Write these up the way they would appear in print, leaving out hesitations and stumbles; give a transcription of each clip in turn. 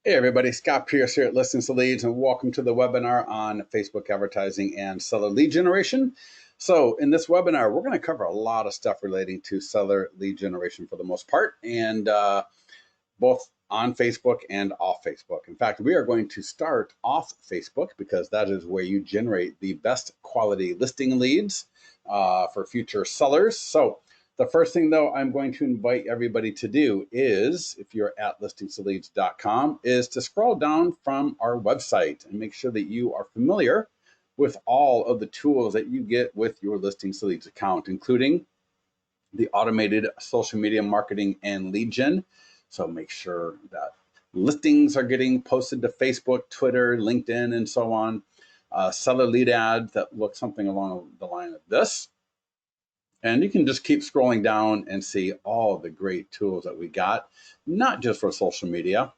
Hey everybody, Scott Pierce here at Listings to Leads, and welcome to the webinar on Facebook advertising and seller lead generation. So in this webinar, we're going to cover a lot of stuff relating to seller lead generation for the most part, and both on Facebook and off Facebook. In fact, we are going to start off Facebook because that is where you generate the best quality listing leads for future sellers. So the first thing, though, I'm going to invite everybody to do is, if you're at listingstoleads.com, is to scroll down from our website and make sure that you are familiar with all of the tools that you get with your Listings to Leads account, including the automated social media marketing and lead gen. So make sure that listings are getting posted to Facebook, Twitter, LinkedIn, and so on. Seller lead ads that look something along the line of this. And you can just keep scrolling down and see all the great tools that we got, not just for social media,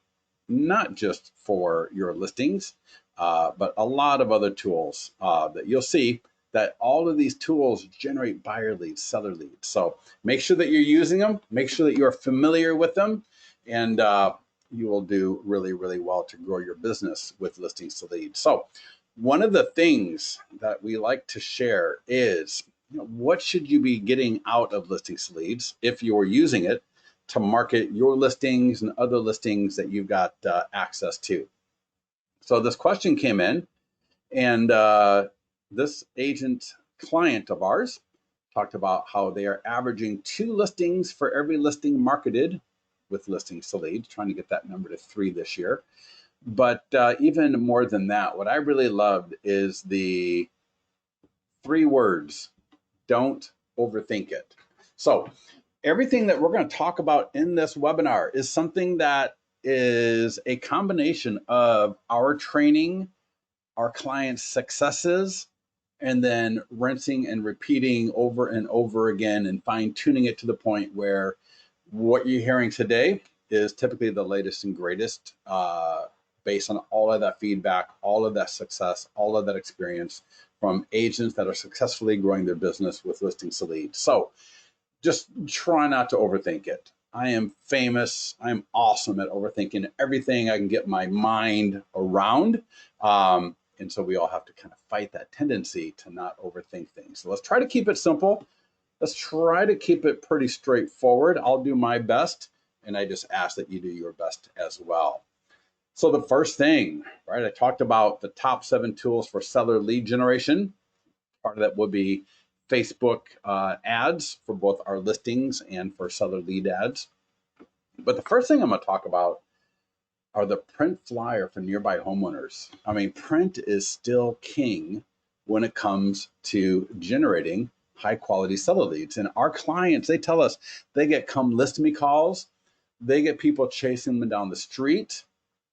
not just for your listings, but a lot of other tools that you'll see that all of these tools generate buyer leads, seller leads. So make sure that you're using them, make sure that you're familiar with them, and you will do really, really well to grow your business with listings to leads. So one of the things that we like to share is, what should you be getting out of listings to leads if you're using it to market your listings and other listings that you've got access to. So this question came in, and this agent client of ours talked about how they are averaging 2 listings for every listing marketed with listings to leads, trying to get that number to 3 this year. But even more than that, what I really loved is the 3 words: don't overthink it. So everything that we're going to talk about in this webinar is something that is a combination of our training, our clients' successes, and then rinsing and repeating over and over again and fine tuning it to the point where what you're hearing today is typically the latest and greatest based on all of that feedback, all of that success, all of that experience from agents that are successfully growing their business with listings to leads. So just try not to overthink it. I am famous. I'm awesome at overthinking everything I can get my mind around. And so we all have to kind of fight that tendency to not overthink things. So let's try to keep it simple. Let's try to keep it pretty straightforward. I'll do my best, and I just ask that you do your best as well. So the first thing, right, I talked about the top 7 tools for seller lead generation. Part of that would be Facebook ads for both our listings and for seller lead ads. But the first thing I'm going to talk about are the print flyer for nearby homeowners. I mean, print is still king when it comes to generating high quality seller leads. And our clients, they tell us they get come list me calls. They get people chasing them down the street.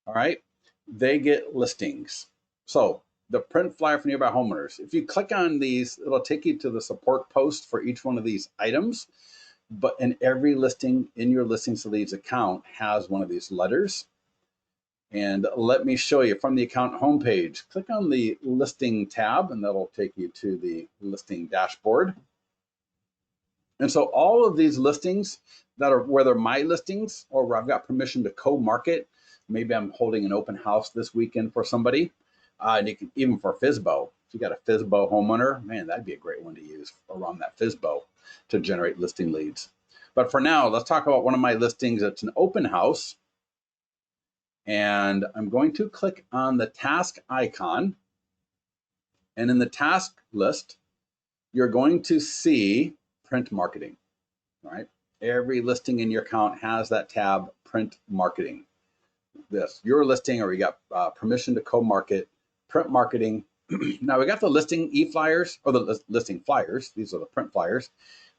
All right. They get listings. So the print flyer for nearby homeowners. If you click on these, it'll take you to the support post for each one of these items. But in every listing in your listings to leads account has one of these letters. And let me show you from the account homepage. Click on the listing tab, and that'll take you to the listing dashboard. And so all of these listings that are, whether my listings or where I've got permission to co-market, maybe I'm holding an open house this weekend for somebody. And you can, even for FSBO, if you got a FSBO homeowner, man, that'd be a great one to use around that FSBO to generate listing leads. But for now, let's talk about one of my listings. It's an open house. And I'm going to click on the task icon. And in the task list, you're going to see print marketing, right? Every listing in your account has that tab, print marketing. This, your listing, or you got permission to co-market, print marketing. Now we got the listing e-flyers, or the listing flyers. These are the print flyers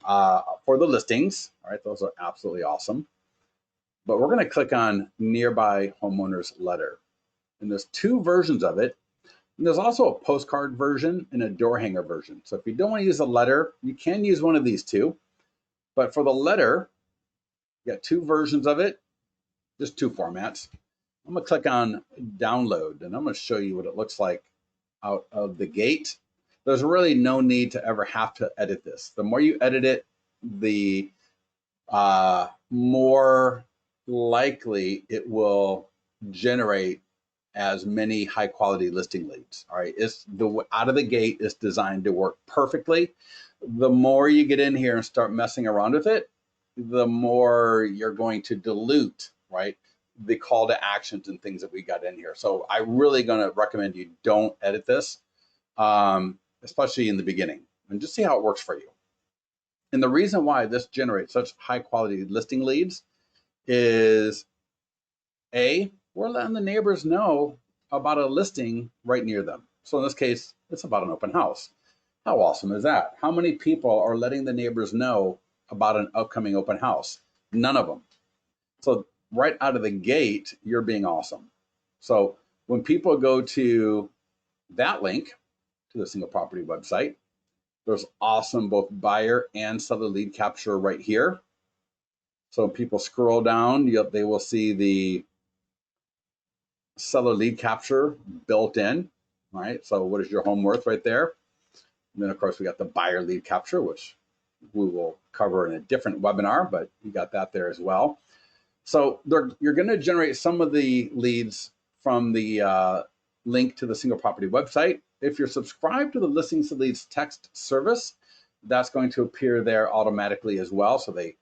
for the listings. All right, those are absolutely awesome. But we're going to click on nearby homeowners letter. And there's 2 versions of it. And there's also a postcard version and a door hanger version. So if you don't want to use a letter, you can use one of these 2. But for the letter, you got 2 versions of it, just 2 formats. I'm going to click on download, and I'm going to show you what it looks like out of the gate. There's really no need to ever have to edit this. The more you edit it, the more likely it will generate as many high quality listing leads. All right, it's the out of the gate, it's designed to work perfectly. The more you get in here and start messing around with it, the more you're going to dilute, right, the call to actions and things that we got in here. So I really going to recommend you don't edit this, especially in the beginning, and just see how it works for you. And the reason why this generates such high quality listing leads is we're letting the neighbors know about a listing right near them. So in this case, it's about an open house. How awesome is that? How many people are letting the neighbors know about an upcoming open house? None of them. So right out of the gate, you're being awesome. So when people go to that link to the single property website, there's awesome both buyer and seller lead capture right here. So when people scroll down, they will see the seller lead capture built in. All right, so what is your home worth right there? And then of course we got the buyer lead capture, which we will cover in a different webinar, but you got that there as well. So you're going to generate some of the leads from the link to the single property website. If you're subscribed to the Listings to Leads text service, that's going to appear there automatically as well. So they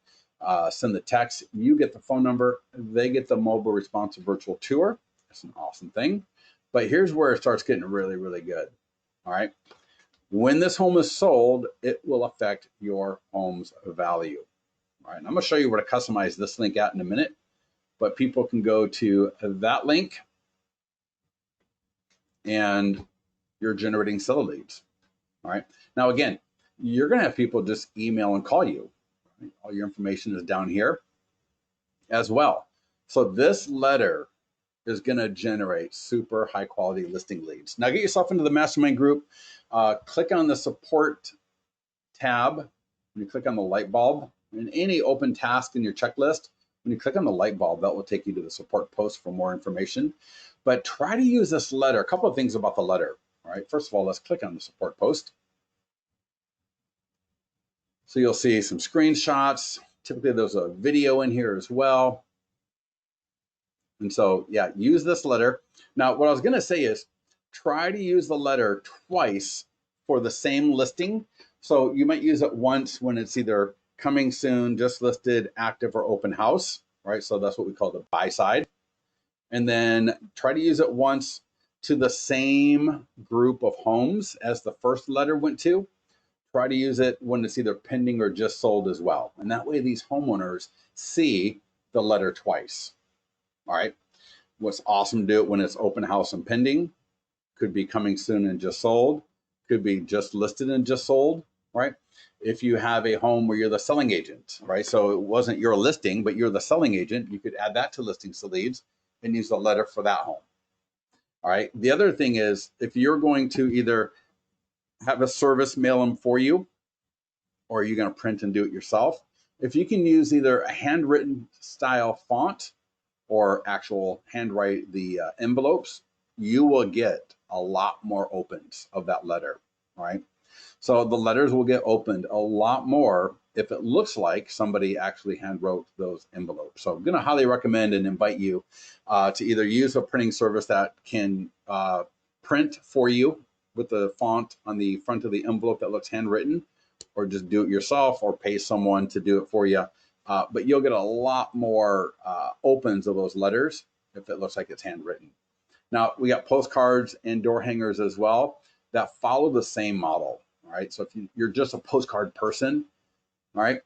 send the text, you get the phone number, they get the mobile responsive virtual tour. That's an awesome thing. But here's where it starts getting really, really good. All right. When this home is sold, it will affect your home's value. All right. And I'm going to show you where to customize this link out in a minute, but people can go to that link and you're generating seller leads. All right. Now, again, you're going to have people just email and call you. Right? All your information is down here as well. So this letter is going to generate super high quality listing leads. Now get yourself into the mastermind group. Click on the support tab. When you click on the light bulb, and any open task in your checklist, when you click on the light bulb, that will take you to the support post for more information. But try to use this letter. A couple of things about the letter. All right, first of all, let's click on the support post. So you'll see some screenshots. Typically there's a video in here as well. And so, yeah, use this letter. Now, what I was going to say is try to use the letter twice for the same listing. So you might use it once when it's either coming soon, just listed, active, or open house, right? So that's what we call the buy side. And then try to use it once to the same group of homes as the first letter went to. Try to use it when it's either pending or just sold as well. And that way these homeowners see the letter twice. All right. What's awesome to do it when it's open house and pending. Could be coming soon and just sold. Could be just listed and just sold, right? If you have a home where you're the selling agent, right? So it wasn't your listing, but you're the selling agent, you could add that to listings to leads and use the letter for that home. All right. The other thing is if you're going to either have a service mail them for you, or you're going to print and do it yourself, if you can use either a handwritten style font or actual handwrite the envelopes, you will get a lot more opens of that letter, right? So the letters will get opened a lot more if it looks like somebody actually hand wrote those envelopes. So I'm going to highly recommend and invite you to either use a printing service that can print for you with the font on the front of the envelope that looks handwritten, or just do it yourself or pay someone to do it for you. But you'll get a lot more opens of those letters if it looks like it's handwritten. Now, we got postcards and door hangers as well that follow the same model. All right, so if you're just a postcard person, all right,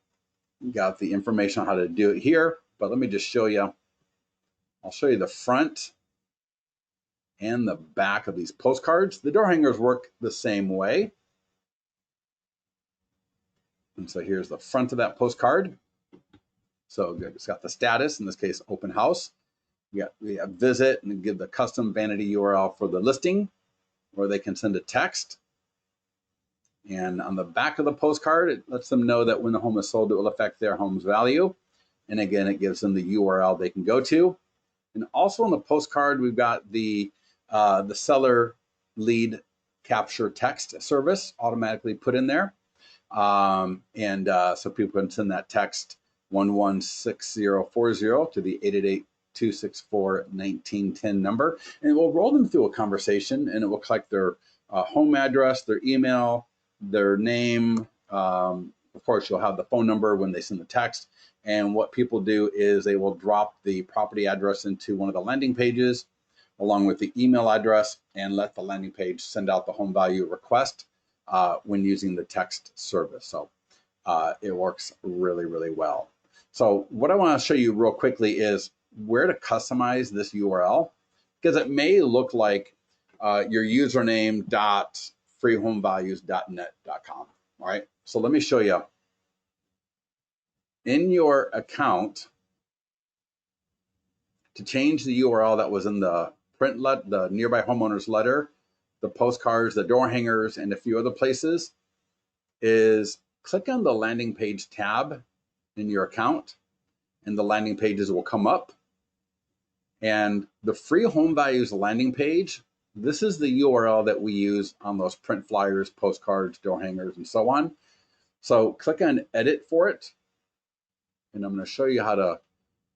you got the information on how to do it here. But let me just show you. I'll show you the front and the back of these postcards. The door hangers work the same way. And so here's the front of that postcard. So it's got the status, in this case, open house. We have visit and give the custom vanity URL for the listing, or they can send a text. And on the back of the postcard, it lets them know that when the home is sold, it will affect their home's value. And again, it gives them the URL they can go to. And also on the postcard, we've got the seller lead capture text service automatically put in there. So people can send that text 116040 to the 264-1910 number, and we'll roll them through a conversation, and it will collect their home address, their email, their name. Of course, you'll have the phone number when they send the text. And what people do is they will drop the property address into one of the landing pages along with the email address and let the landing page send out the home value request when using the text service. So it works really, really well. So what I want to show you real quickly is where to customize this URL, because it may look like your username .freehomevalues.net.com. All right, so let me show you. In your account, to change the URL that was in the the nearby homeowners letter, the postcards, the door hangers, and a few other places, is click on the landing page tab in your account, and the landing pages will come up. And the free home values landing page, this is the URL that we use on those print flyers, postcards, door hangers, and so on. So click on edit for it. And I'm going to show you how to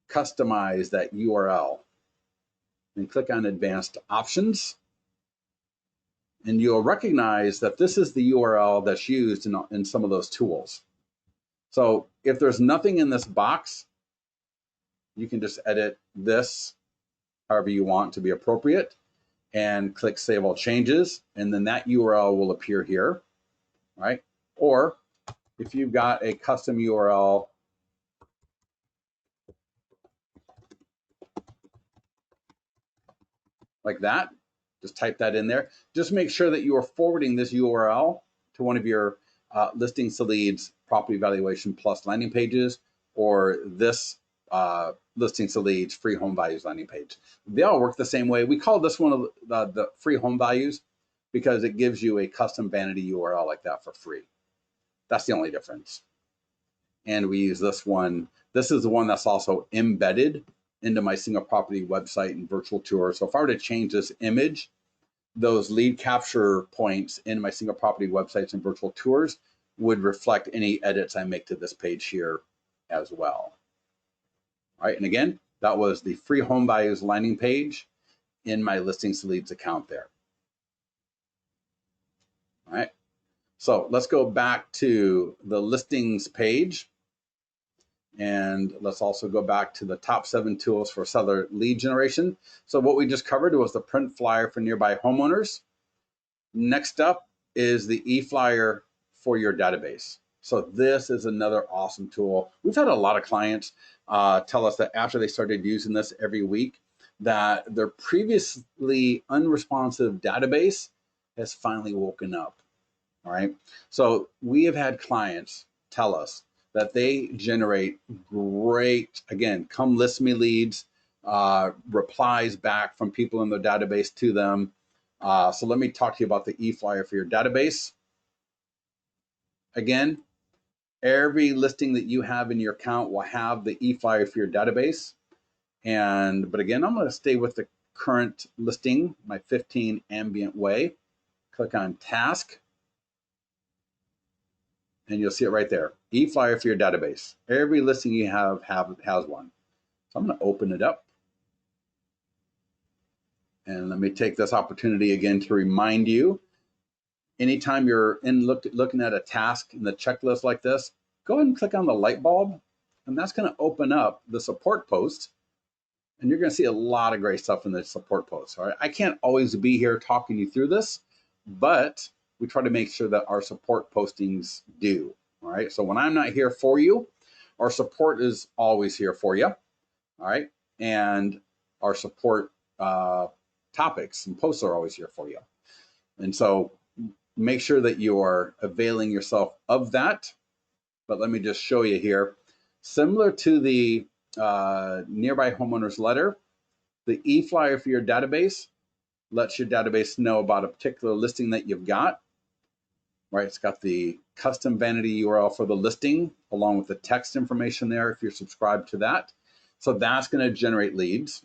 customize that URL. And click on advanced options. And you'll recognize that this is the URL that's used in some of those tools. So if there's nothing in this box, you can just edit this however you want to be appropriate and click Save All Changes. And then that URL will appear here, right? Or if you've got a custom URL like that, just type that in there. Just make sure that you are forwarding this URL to one of your listings to leads, property valuation plus landing pages, or this listings to leads, free home values landing page. They all work the same way. We call this one of the free home values because it gives you a custom vanity URL like that for free. That's the only difference. And we use this one. This is the one that's also embedded into my single property website and virtual tour. So if I were to change this image, those lead capture points in my single property websites and virtual tours would reflect any edits I make to this page here as well. All right, and again, that was the free home values landing page in my listings to leads account there. All right, so let's go back to the listings page. And let's also go back to the top 7 tools for seller lead generation. So what we just covered was the print flyer for nearby homeowners. Next up is the e-flyer for your database. So this is another awesome tool. We've had a lot of clients tell us that after they started using this every week, that their previously unresponsive database has finally woken up. All right. So we have had clients tell us that they generate great, again, come list me leads, replies back from people in their database to them. So let me talk to you about the e-flyer for your database. Again, every listing that you have in your account will have the e-flyer for your database. But again, I'm going to stay with the current listing, my 15 Ambient Way. Click on Task. And you'll see it right there. E-flyer for your database. Every listing you have has one. So I'm going to open it up. And let me take this opportunity again to remind you, anytime you're looking at a task in the checklist like this, go ahead and click on the light bulb, and that's going to open up the support post. And you're going to see a lot of great stuff in the support post. All right? I can't always be here talking you through this, but we try to make sure that our support postings do. All right. So when I'm not here for you, our support is always here for you. All right. And our support topics and posts are always here for you. And so make sure that you are availing yourself of that. But let me just show you here. Similar to the nearby homeowners letter, the e-flyer for your database lets your database know about a particular listing that you've got. Right, it's got the custom vanity URL for the listing along with the text information there if you're subscribed to that. So that's going to generate leads.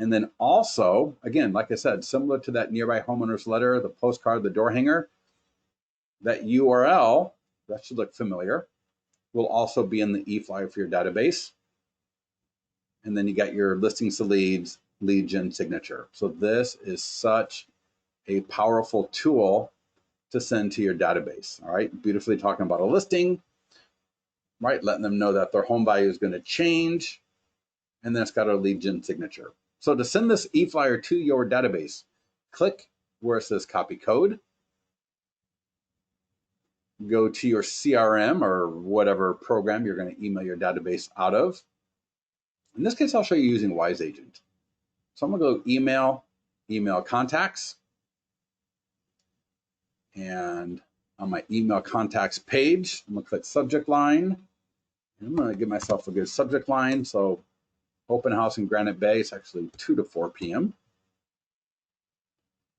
And then also, again, like I said, similar to that nearby homeowners letter, the postcard, the door hanger, that URL, that should look familiar, will also be in the e-flyer for your database. and then you got your listings to leads, lead gen signature. So this is such a powerful tool to send to your database. All right, beautifully talking about a listing, right? Letting them know that their home value is going to change, and then it's got a lead gen signature. So to send this e-flyer to your database, click where it says copy code, go to your CRM or whatever program you're going to email your database out of. In this case, I'll show you using Wise Agent. So I'm going to go email contacts. And on my email contacts page, I'm going to click subject line. And I'm going to give myself a good subject line. So open house in Granite Bay. It's actually 2 to 4 p.m.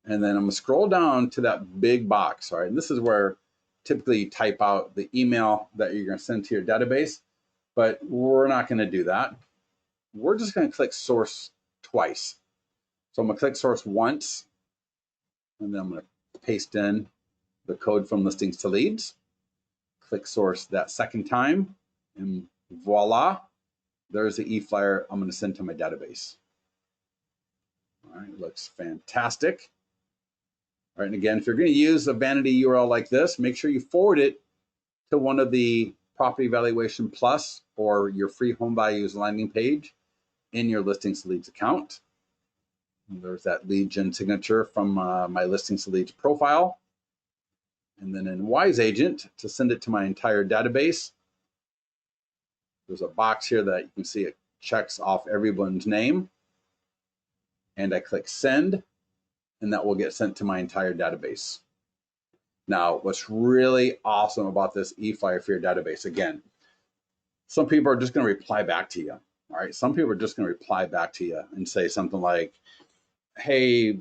And then I'm going to scroll down to that big box. All right. And this is where typically you type out the email that you're going to send to your database. But we're not going to do that. We're just going to click source twice. So I'm going to click source once. And then I'm going to paste in the code from listings to leads. Click source that second time. And voila. There's the e-flyer I'm going to send to my database. All right, looks fantastic. All right, and again, if you're going to use a vanity URL like this, make sure you forward it to one of the Property Valuation Plus or your free home values landing page in your Listings to Leads account. And there's that lead gen signature from my Listings to Leads profile. And then in Wise Agent, to send it to my entire database, there's a box here that you can see it checks off everyone's name. And I click send, and that will get sent to my entire database. Now, what's really awesome about this e-flyer for your database, again, some people are just going to reply back to you. All right. Some people are just going to reply back to you and say something like, hey,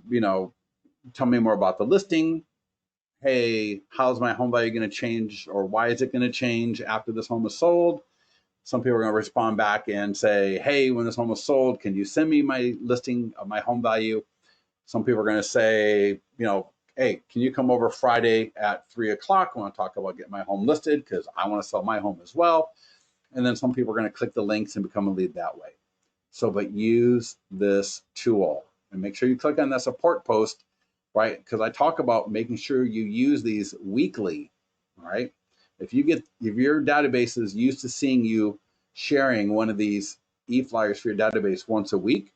tell me more about the listing. Hey, how's my home value going to change, or why is it going to change after this home is sold? Some people are going to respond back and say, hey, when this home is sold, can you send me my listing of my home value? Some people are going to say, hey, can you come over Friday at 3 o'clock? I want to talk about getting my home listed because I want to sell my home as well. And then some people are going to click the links and become a lead that way. So, but use this tool and make sure you click on that support post, right? Because I talk about making sure you use these weekly, all right? If your database is used to seeing you sharing one of these e-flyers for your database once a week,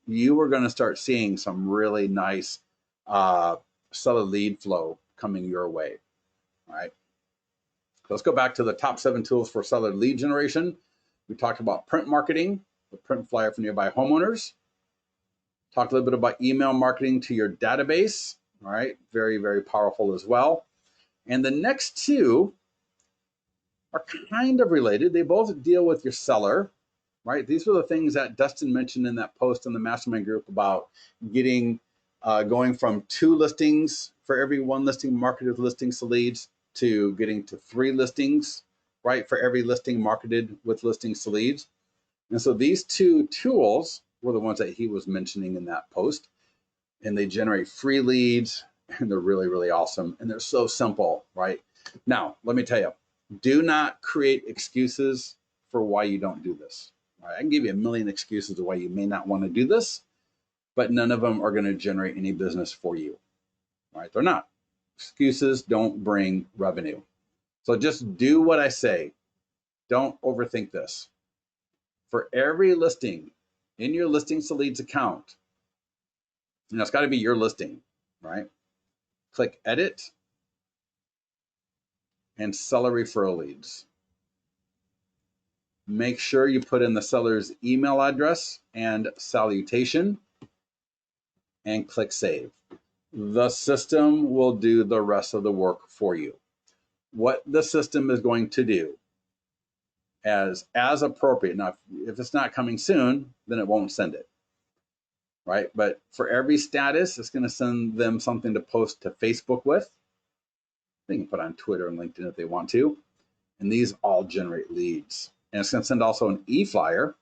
you are going to start seeing some really nice seller lead flow coming your way. All right. Let's go back to the top 7 tools for seller lead generation. We talked about print marketing, the print flyer for nearby homeowners. Talked a little bit about email marketing to your database. All right. Very, very powerful as well. And the next 2 are kind of related. They both deal with your seller. Right, these were the things that Dustin mentioned in that post in the mastermind group about getting going from 2 listings for every 1 listing marketed with listings to leads to getting to 3 listings, right, for every listing marketed with listings to leads. And so these 2 tools were the ones that he was mentioning in that post, and they generate free leads, and they're really, really awesome, and they're so simple, right? Now, let me tell you, do not create excuses for why you don't do this. Right, I can give you a million excuses of why you may not want to do this, but none of them are going to generate any business for you. Right? They're not. Excuses don't bring revenue. So just do what I say. Don't overthink this. For every listing in your listings to leads account, it's got to be your listing, right? Click edit and seller referral leads. Make sure you put in the seller's email address and salutation and click save. The system will do the rest of the work for you. What the system is going to do as appropriate. Now, if it's not coming soon, then it won't send it, right? But for every status, it's going to send them something to post to Facebook with. They can put on Twitter and LinkedIn if they want to. And these all generate leads. And it's going to send also an e-flyer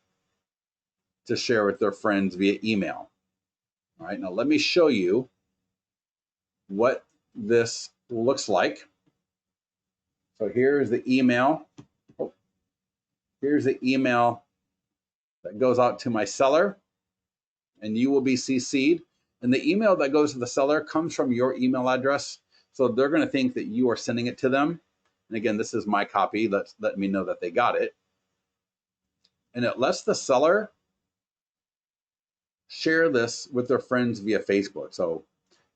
to share with their friends via email. All right, now let me show you what this looks like. So here's the email. Here's the email that goes out to my seller, and you will be CC'd. And the email that goes to the seller comes from your email address. So they're going to think that you are sending it to them. And again, this is my copy. Let me know that they got it. And it lets the seller share this with their friends via Facebook. So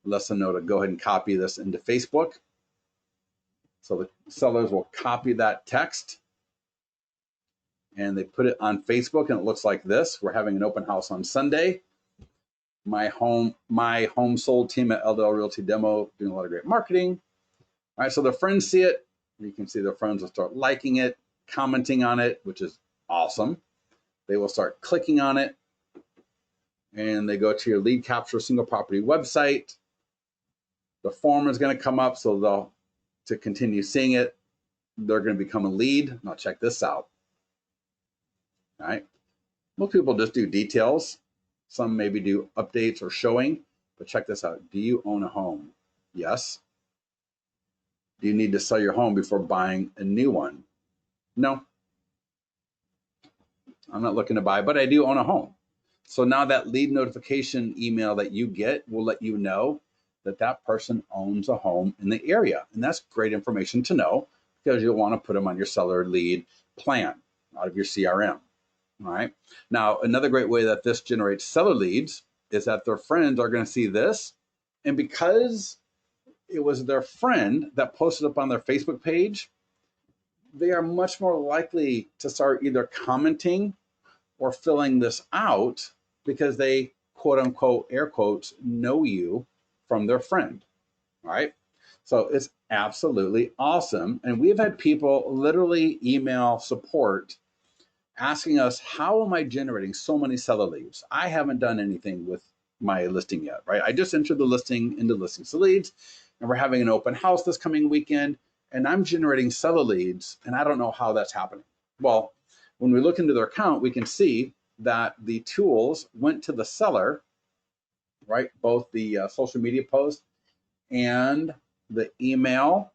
it lets them know to go ahead and copy this into Facebook. So the sellers will copy that text and they put it on Facebook, and it looks like this. We're having an open house on Sunday. My home sold team at LDL Realty Demo doing a lot of great marketing. All right, so their friends see it. You can see their friends will start liking it, commenting on it, which is awesome. They will start clicking on it, and they go to your lead capture single property website. The form is going to come up, so to continue seeing it, they're going to become a lead. Now check this out. All right, most people just do details. Some maybe do updates or showing, but check this out. Do you own a home? Yes. Do you need to sell your home before buying a new one? No. I'm not looking to buy, but I do own a home. So now that lead notification email that you get will let you know that that person owns a home in the area. And that's great information to know, because you'll want to put them on your seller lead plan out of your CRM. All right. Now, another great way that this generates seller leads is that their friends are going to see this. And because it was their friend that posted up on their Facebook page, they are much more likely to start either commenting or filling this out, because they, quote unquote, air quotes, know you from their friend. All right. So it's absolutely awesome. And we've had people literally email support asking us, how am I generating so many seller leads? I haven't done anything with my listing yet, right? I just entered the listing into listings to leads, and we're having an open house this coming weekend, and I'm generating seller leads, and I don't know how that's happening. Well, when we look into their account, we can see that the tools went to the seller, right? Both the social media post and the email.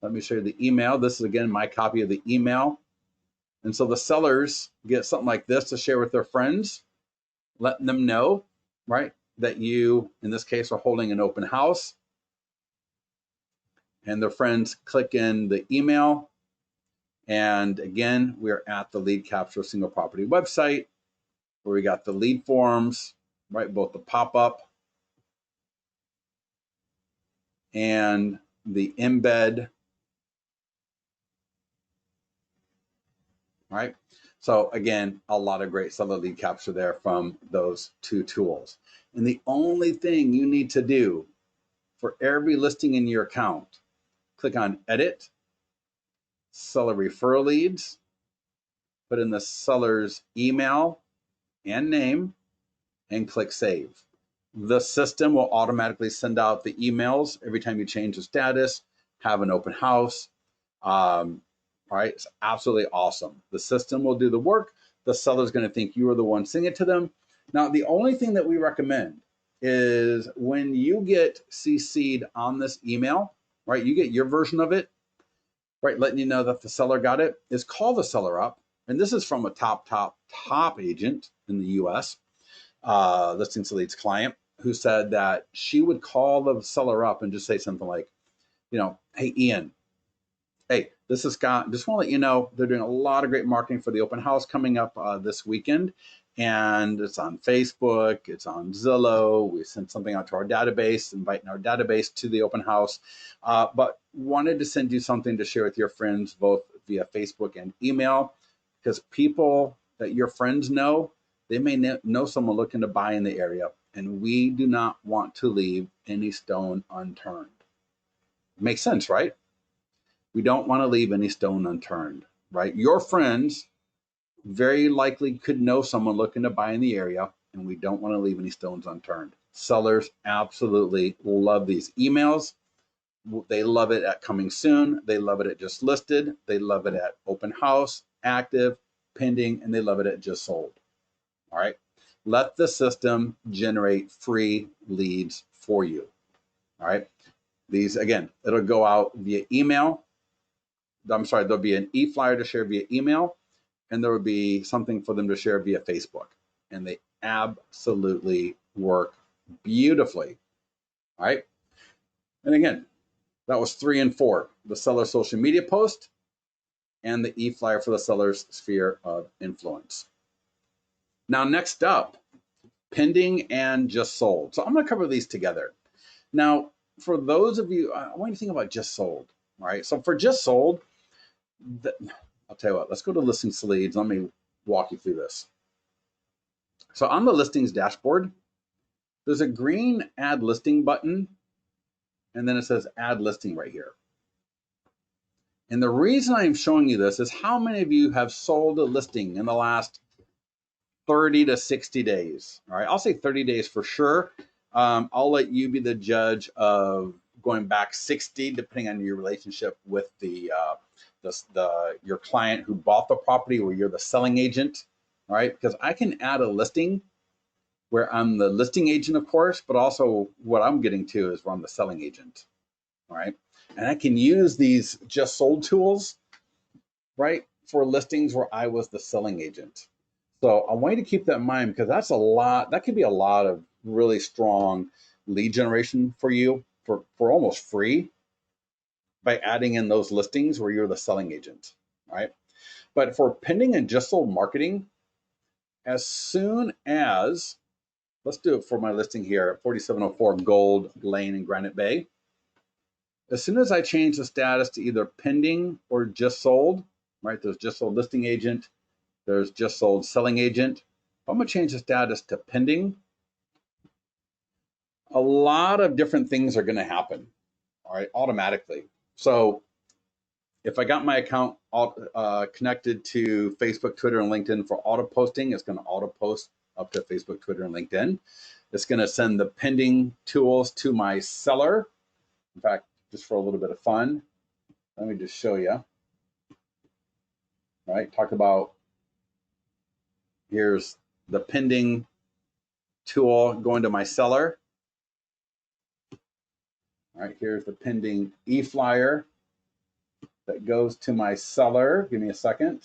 Let me show you the email. This is, again, my copy of the email. And so the sellers get something like this to share with their friends, letting them know, right, that you, in this case, are holding an open house. And their friends click in the email. And again, we're at the lead capture single property website, where we got the lead forms, right, both the pop-up and the embed. All right. So again, a lot of great seller lead capture there from those two tools. And the only thing you need to do for every listing in your account, click on Edit, Seller Referral Leads, put in the seller's email and name, and click Save. The system will automatically send out the emails every time you change the status, have an open house. All right, it's absolutely awesome. The system will do the work. The seller's going to think you are the one sending it to them. Now, the only thing that we recommend is when you get CC'd on this email, right, you get your version of it, right, letting you know that the seller got it, is call the seller up. And this is from a top agent in the US, Listings to Leads client, who said that she would call the seller up and just say something like, hey, Ian, hey, this is Scott. Just want to let you know they're doing a lot of great marketing for the open house coming up this weekend. And it's on Facebook, it's on Zillow. We sent something out to our database, inviting our database to the open house, but wanted to send you something to share with your friends, both via Facebook and email, because people that your friends know, they may know someone looking to buy in the area, and we do not want to leave any stone unturned. Makes sense, right? We don't want to leave any stone unturned, right? Your friends very likely could know someone looking to buy in the area, and we don't want to leave any stones unturned. Sellers absolutely love these emails. They love it at coming soon. They love it at just listed. They love it at open house, active, pending, and they love it at just sold. All right. Let the system generate free leads for you. All right. These, again, it'll go out via email. I'm sorry, there'll be an e-flyer to share via email. and there would be something for them to share via Facebook. And they absolutely work beautifully. All right. And again, that was 3 and 4, the seller social media post and the e-flyer for the seller's sphere of influence. Now, next up, pending and just sold. So I'm going to cover these together. Now, for those of you, I want you to think about just sold. All right. So for just sold, I'll tell you what, let's go to listings to leads. Let me walk you through this. So on the listings dashboard, there's a green add listing button, and then it says add listing right here. And the reason I'm showing you this is how many of you have sold a listing in the last 30 to 60 days? All right, I'll say 30 days for sure. I'll let you be the judge of going back 60, depending on your relationship with your client who bought the property, or you're the selling agent. All right, because I can add a listing where I'm the listing agent, of course, but also what I'm getting to is where I'm the selling agent. All right, and I can use these just sold tools, right, for listings where I was the selling agent. So I want you to keep that in mind, because that's a lot. That could be a lot of really strong lead generation for you for almost free by adding in those listings where you're the selling agent, right? But for pending and just sold marketing, as soon as, let's do it for my listing here at 4704 Gold Lane in Granite Bay. As soon as I change the status to either pending or just sold, right? There's just sold listing agent, there's just sold selling agent. I'm going to change the status to pending. A lot of different things are going to happen, all right, automatically. So if I got my account connected to Facebook, Twitter, and LinkedIn for auto posting, it's going to auto post up to Facebook, Twitter, and LinkedIn. It's going to send the pending tools to my seller. In fact, just for a little bit of fun, let me just show you. All right, talk about, here's the pending tool going to my seller. All right, here's the pending e-flyer that goes to my seller. Give me a second.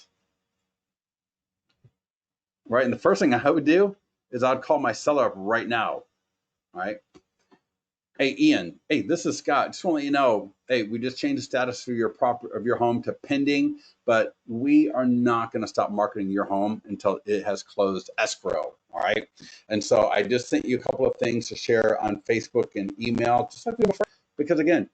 Right, and the first thing I would do is I'd call my seller up right now. All right. Hey, Ian. Hey, this is Scott. Just want to let you know, hey, we just changed the status for your home to pending, but we are not going to stop marketing your home until it has closed escrow. All right. And so I just sent you a couple of things to share on Facebook and email, just like before, because again,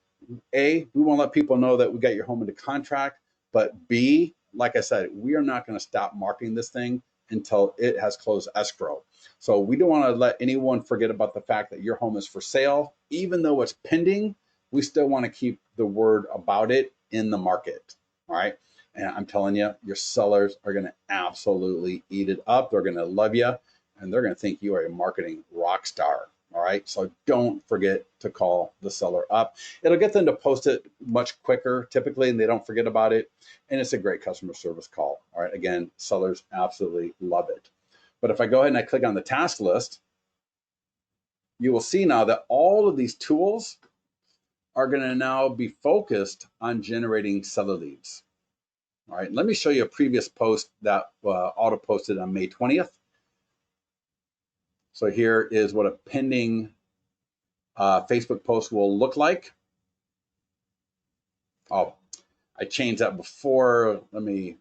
A, we want to let people know that we got your home into contract, but B, like I said, we are not going to stop marketing this thing until it has closed escrow. So we don't want to let anyone forget about the fact that your home is for sale. Even though it's pending, we still want to keep the word about it in the market. All right. And I'm telling you, your sellers are going to absolutely eat it up. They're going to love you, and they're going to think you are a marketing rock star. All right. So don't forget to call the seller up. It'll get them to post it much quicker typically, and they don't forget about it. And it's a great customer service call. All right. Again, sellers absolutely love it. But if I go ahead and I click on the task list, you will see now that all of these tools are going to now be focused on generating seller leads. All right. Let me show you a previous post that auto posted on May 20th. So here is what a pending Facebook post will look like. Oh, I changed that before. Let me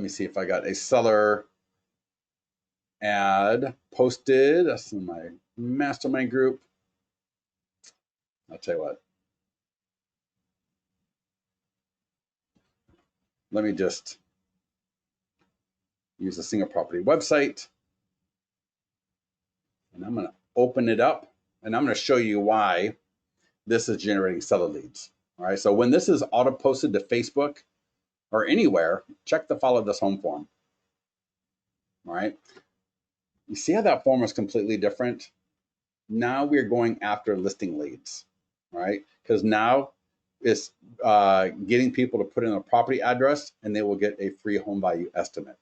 see if I got a seller ad posted. That's in my mastermind group. I'll tell you what. Let me just use the single property website. And I'm going to open it up, and I'm going to show you why this is generating seller leads. All right. So when this is auto posted to Facebook or anywhere, check the follow this home form. All right. You see how that form is completely different? Now we're going after listing leads, right? Because now it's getting people to put in a property address, and they will get a free home value estimate.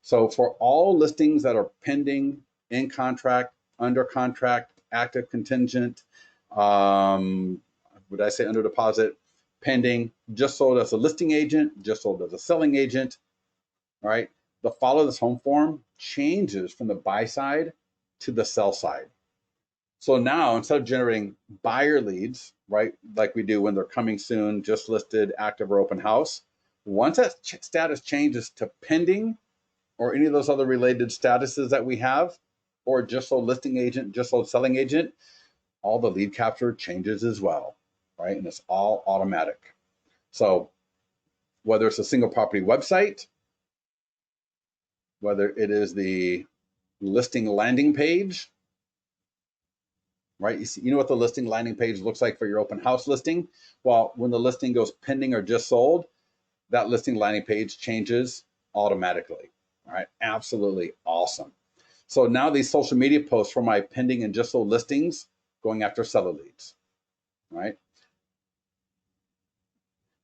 So for all listings that are pending, in contract, under contract, active contingent, would I say under deposit? pending, just sold as a listing agent, just sold as a selling agent. All right. The follow this home form changes from the buy side to the sell side. So now instead of generating buyer leads, right, like we do when they're coming soon, just listed, active, or open house, once that status changes to pending or any of those other related statuses that we have, or just sold listing agent, just sold selling agent, all the lead capture changes as well, right? And it's all automatic. So whether it's a single property website, whether it is the listing landing page, right? You know what the listing landing page looks like for your open house listing? Well, when the listing goes pending or just sold, that listing landing page changes automatically. All right, absolutely awesome. So now these social media posts for my pending and just sold listings going after seller leads, right?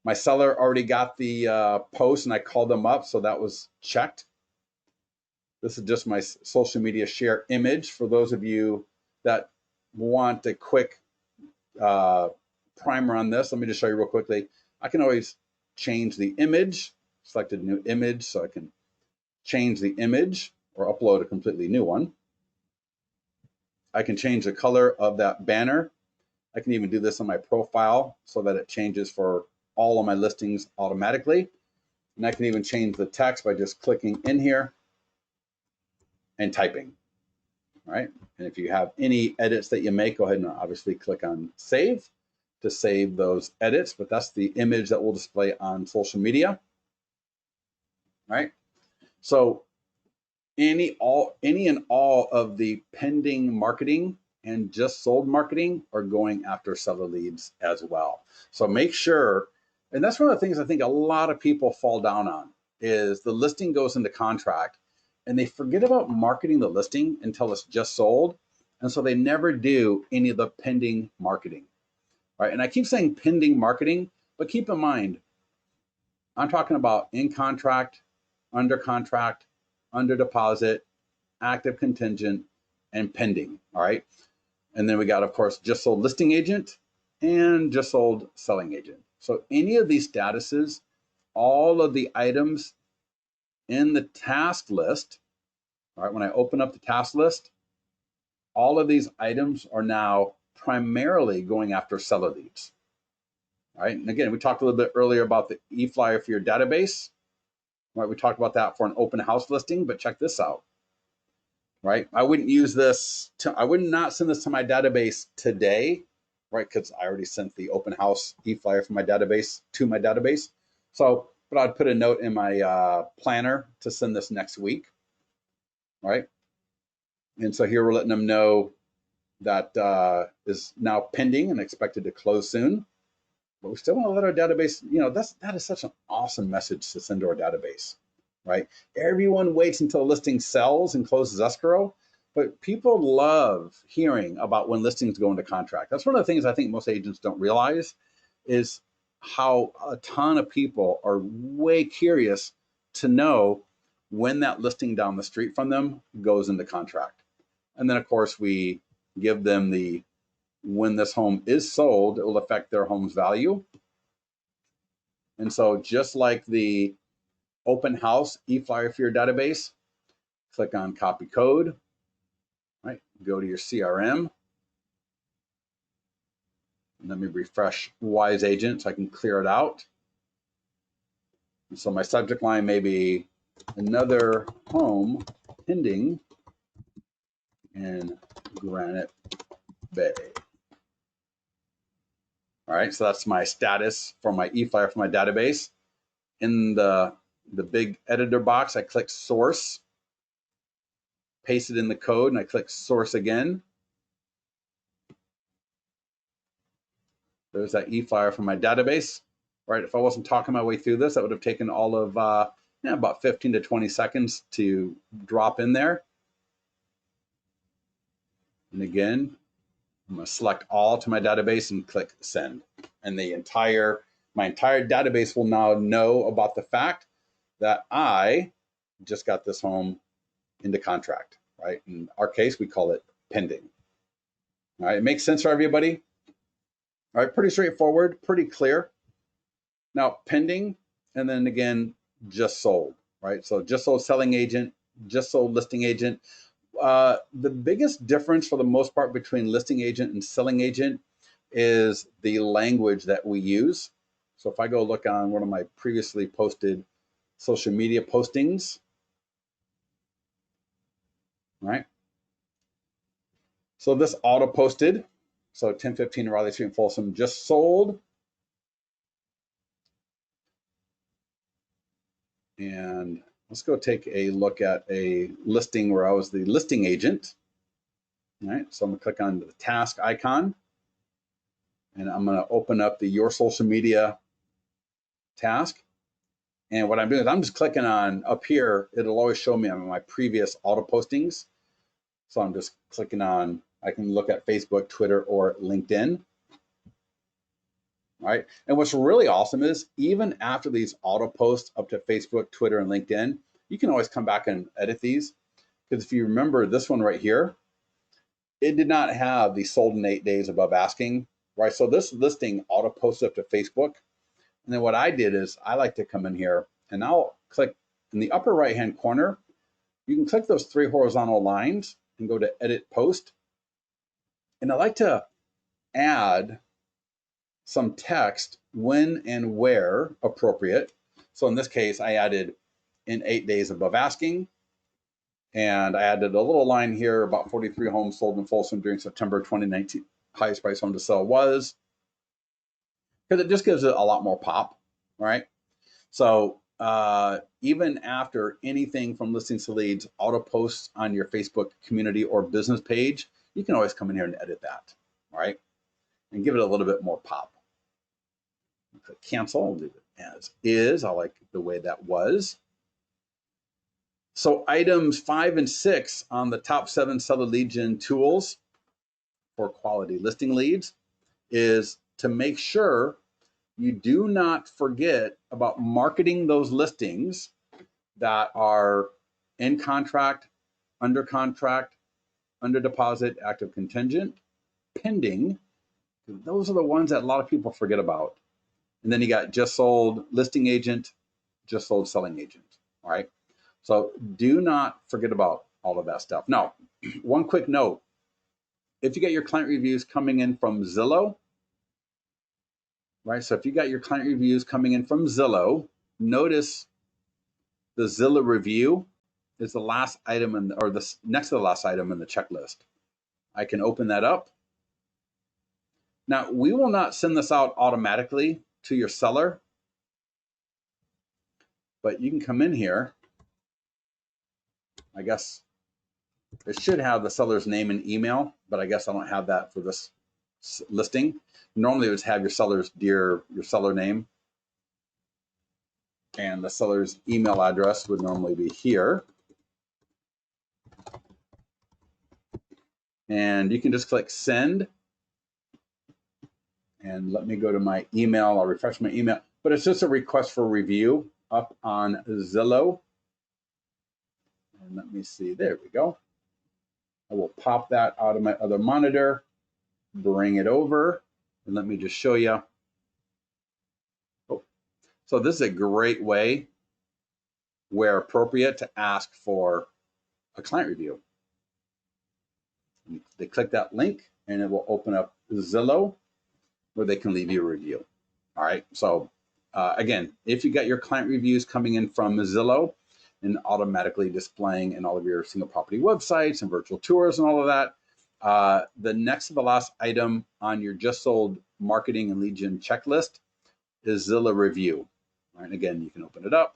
My seller already got the post and I called them up, so that was checked. This is just my social media share image for those of you that want a quick primer on this. Let me just show you real quickly. I can always change the image, select a new image, so I can change the image or upload a completely new one. I can change the color of that banner. I can even do this on my profile so that it changes for all of my listings automatically. And I can even change the text by just clicking in here and typing, right? And if you have any edits that you make, go ahead and obviously click on save to save those edits, but that's the image that will display on social media, right? So any and all of the pending marketing and just sold marketing are going after seller leads as well. So make sure, and that's one of the things I think a lot of people fall down on, is the listing goes into contract and they forget about marketing the listing until it's just sold. And so they never do any of the pending marketing, right? And I keep saying pending marketing, but keep in mind, I'm talking about in contract, under deposit, active contingent, and pending, all right? And then we got, of course, just sold listing agent and just sold selling agent. So any of these statuses, all of the items in the task list, all right, when I open up the task list, all of these items are now primarily going after seller leads, all right? And again, we talked a little bit earlier about the e-flyer for your database, right? We talked about that for an open house listing, but check this out, right? I wouldn't use this I would not send this to my database today, right? Because I already sent the open house e-flyer from my database to my database. So, but I'd put a note in my planner to send this next week, right? And so here we're letting them know that is now pending and expected to close soon. But we still want to let our database, that is such an awesome message to send to our database, right? Everyone waits until a listing sells and closes escrow, but people love hearing about when listings go into contract. That's one of the things I think most agents don't realize is how a ton of people are way curious to know when that listing down the street from them goes into contract. And then, of course, we give them when this home is sold, it will affect their home's value. And so just like the open house e-flyer for your database, click on copy code, right? Go to your CRM. And let me refresh Wise Agent so I can clear it out. And so my subject line may be another home pending in Granite Bay. All right, so that's my status for my e-flyer for my database. In the big editor box, I click source, paste it in the code, and I click source again. There's that e-flyer from my database. Right, if I wasn't talking my way through this, that would have taken all of about 15 to 20 seconds to drop in there. And again, I'm going to select all to my database and click send. And my entire database will now know about the fact that I just got this home into contract, right? In our case, we call it pending. All right, it makes sense for everybody. All right, pretty straightforward, pretty clear. Now, pending, and then again, just sold, right? So just sold selling agent, just sold listing agent. The biggest difference for the most part between listing agent and selling agent is the language that we use. So if I go look on one of my previously posted social media postings, right? So this auto posted, so 1015 Raleigh Street in Folsom just sold. And let's go take a look at a listing where I was the listing agent. All right, so I'm gonna click on the task icon and I'm gonna open up the Your Social Media task. And what I'm doing is I'm just clicking on up here. It'll always show me on my previous auto postings. So I'm just clicking on, I can look at Facebook, Twitter, or LinkedIn. All right. And what's really awesome is even after these auto posts up to Facebook, Twitter, and LinkedIn, you can always come back and edit these. Because if you remember this one right here, it did not have the sold in 8 days above asking, right? So this listing auto posted up to Facebook. And then what I did is I like to come in here and I'll click in the upper right-hand corner. You can click those 3 horizontal lines and go to edit post. And I like to add some text when and where appropriate. So in this case, I added in 8 days above asking. And I added a little line here about 43 homes sold in Folsom during September 2019. Highest price home to sell was, because it just gives it a lot more pop, right? So even after anything from listings to leads auto posts on your Facebook community or business page, you can always come in here and edit that, right? And give it a little bit more pop. Click cancel, I'll leave it as is. I like the way that was. So items 5 and 6 on the top 7 seller lead gen tools for quality listing leads is to make sure you do not forget about marketing those listings that are in contract, under deposit, active contingent, pending. Those are the ones that a lot of people forget about. And then you got just sold listing agent, just sold selling agent. All right. So do not forget about all of that stuff. Now, one quick note. If you get your client reviews coming in from Zillow, right? So if you got your client reviews coming in from Zillow, notice the Zillow review is the last item in, or the next to the last item in the checklist. I can open that up. Now, we will not send this out automatically to your seller, but you can come in here. I guess it should have the seller's name and email, but I guess I don't have that for this listing. Normally it would have your seller's your seller name, and the seller's email address would normally be here. And you can just click send. And let me go to my email. I'll refresh my email, but it's just a request for review up on Zillow. And let me see, there we go. I will pop that out of my other monitor, bring it over, and let me just show you. Oh. So this is a great way, where appropriate, to ask for a client review. They click that link and it will open up Zillow where they can leave you a review. All right, so again, if you got your client reviews coming in from Zillow and automatically displaying in all of your single property websites and virtual tours and all of that, the next to the last item on your just sold marketing and lead gen checklist is Zillow review. All right, again, you can open it up.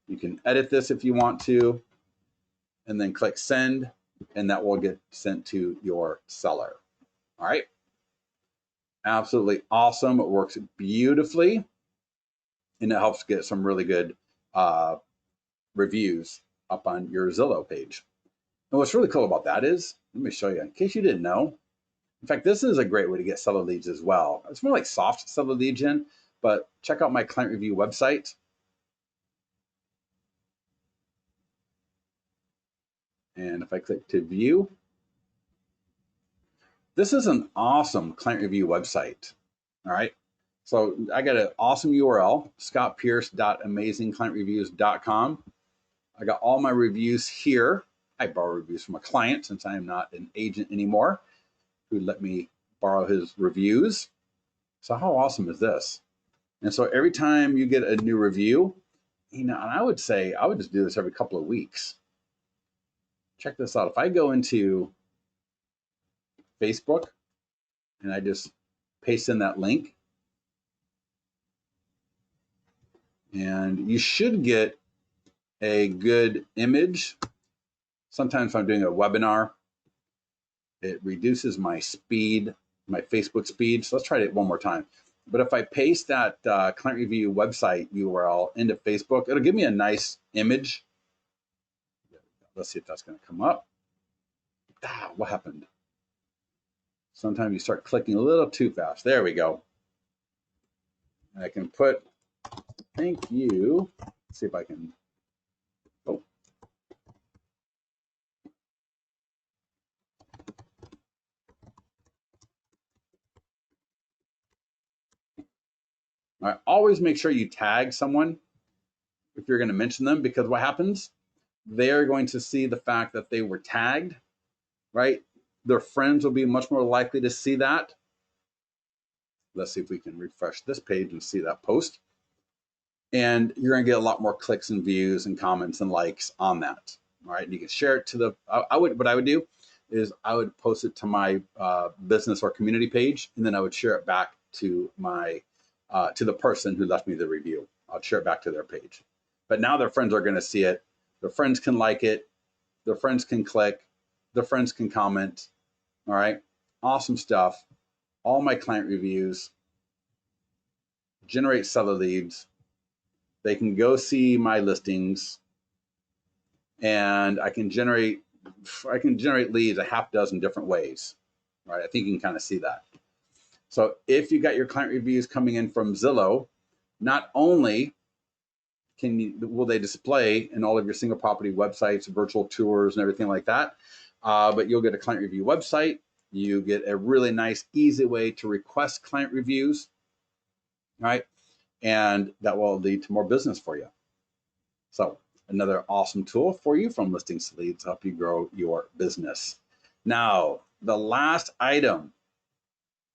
You can edit this if you want to, and then click send, and that will get sent to your seller. All right. Absolutely awesome. It works beautifully, and it helps get some really good reviews up on your Zillow page. And what's really cool about that is, let me show you, in case you didn't know. In fact, this is a great way to get seller leads as well. It's more like soft seller lead gen, but check out my client review website. And if I click to view, this is an awesome client review website. All right. So I got an awesome URL, scottpierce.amazingclientreviews.com. I got all my reviews here. I borrow reviews from a client since I am not an agent anymore who let me borrow his reviews. So how awesome is this? And so every time you get a new review, and I would say I would just do this every couple of weeks. Check this out. If I go into Facebook and I just paste in that link, and you should get a good image. Sometimes if I'm doing a webinar, it reduces my speed, my Facebook speed. So let's try it one more time. But if I paste that client review website URL into Facebook, it'll give me a nice image. Let's see if that's going to come up. What happened? Sometimes you start clicking a little too fast. There we go. I can put, thank you. Let's see if I can, oh. All right, always make sure you tag someone if you're going to mention them, because what happens? They're going to see the fact that they were tagged, right? Their friends will be much more likely to see that. Let's see if we can refresh this page and see that post. And you're going to get a lot more clicks and views and comments and likes on that. All right, and you can share it to the. What I would do is I would post it to my business or community page, and then I would share it back to my to the person who left me the review. I'll share it back to their page. But now their friends are going to see it. Their friends can like it. Their friends can click. Their friends can comment. All right, awesome stuff. All my client reviews generate seller leads. They can go see my listings, and I can generate leads a half dozen different ways. Right? I think you can kind of see that. So if you got your client reviews coming in from Zillow, not only will they display in all of your single property websites, virtual tours, and everything like that, but you'll get a client review website. You get a really nice, easy way to request client reviews, right? And that will lead to more business for you. So another awesome tool for you from Listings to Leads to help you grow your business. Now, the last item,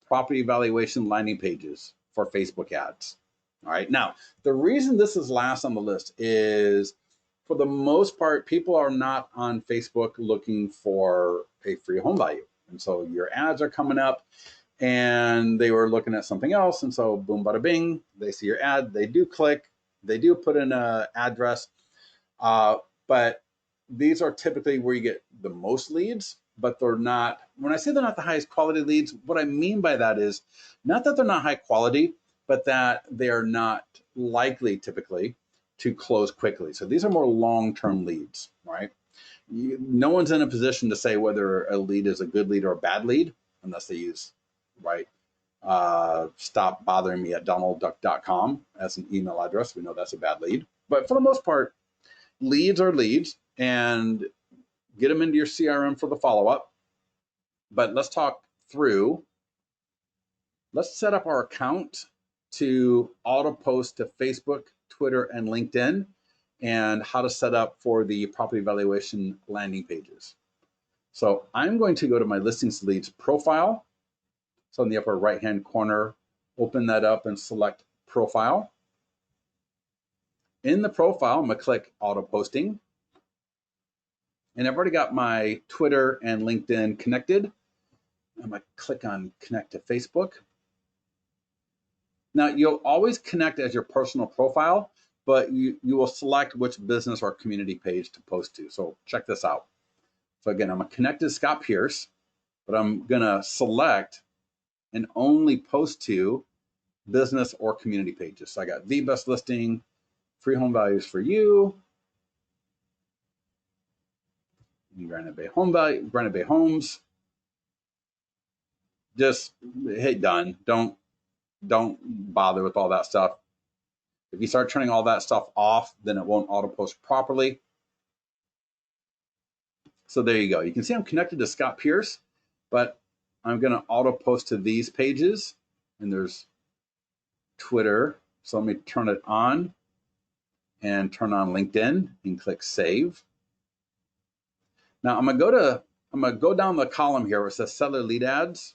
property evaluation landing pages for Facebook ads. All right. Now, the reason this is last on the list is, for the most part, people are not on Facebook looking for a free home value. And so your ads are coming up and they were looking at something else. And so boom, bada bing, they see your ad, they do click, they do put in an address. But these are typically where you get the most leads, but they're not, when I say they're not the highest quality leads, what I mean by that is not that they're not high quality, but that they are not likely typically to close quickly. So these are more long-term leads, right? No one's in a position to say whether a lead is a good lead or a bad lead unless they use, right, stop bothering me at donaldduck.com as an email address. We know that's a bad lead. But for the most part, leads are leads, and get them into your CRM for the follow-up. But let's talk through, let's set up our account to auto post to Facebook, Twitter, and LinkedIn, and how to set up for the property evaluation landing pages. So I'm going to go to my Listings to Leads profile. So in the upper right-hand corner, open that up and select profile. In the profile, I'm going to click auto posting. And I've already got my Twitter and LinkedIn connected. I'm going to click on connect to Facebook. Now, you'll always connect as your personal profile, but you will select which business or community page to post to. So check this out. So again, I'm going to connect to Scott Pierce, but I'm going to select and only post to business or community pages. So I got the best listing, free home values for you, Granite Bay Home Value, Granite Bay Homes. Just hit done. Don't bother with all that stuff. If you start turning all that stuff off, then it won't auto post properly. So there you go. You can see I'm connected to Scott Pierce, but I'm going to auto post to these pages, and there's Twitter. So let me turn it on and turn on LinkedIn and click save. Now I'm gonna go down the column here where it says seller lead ads,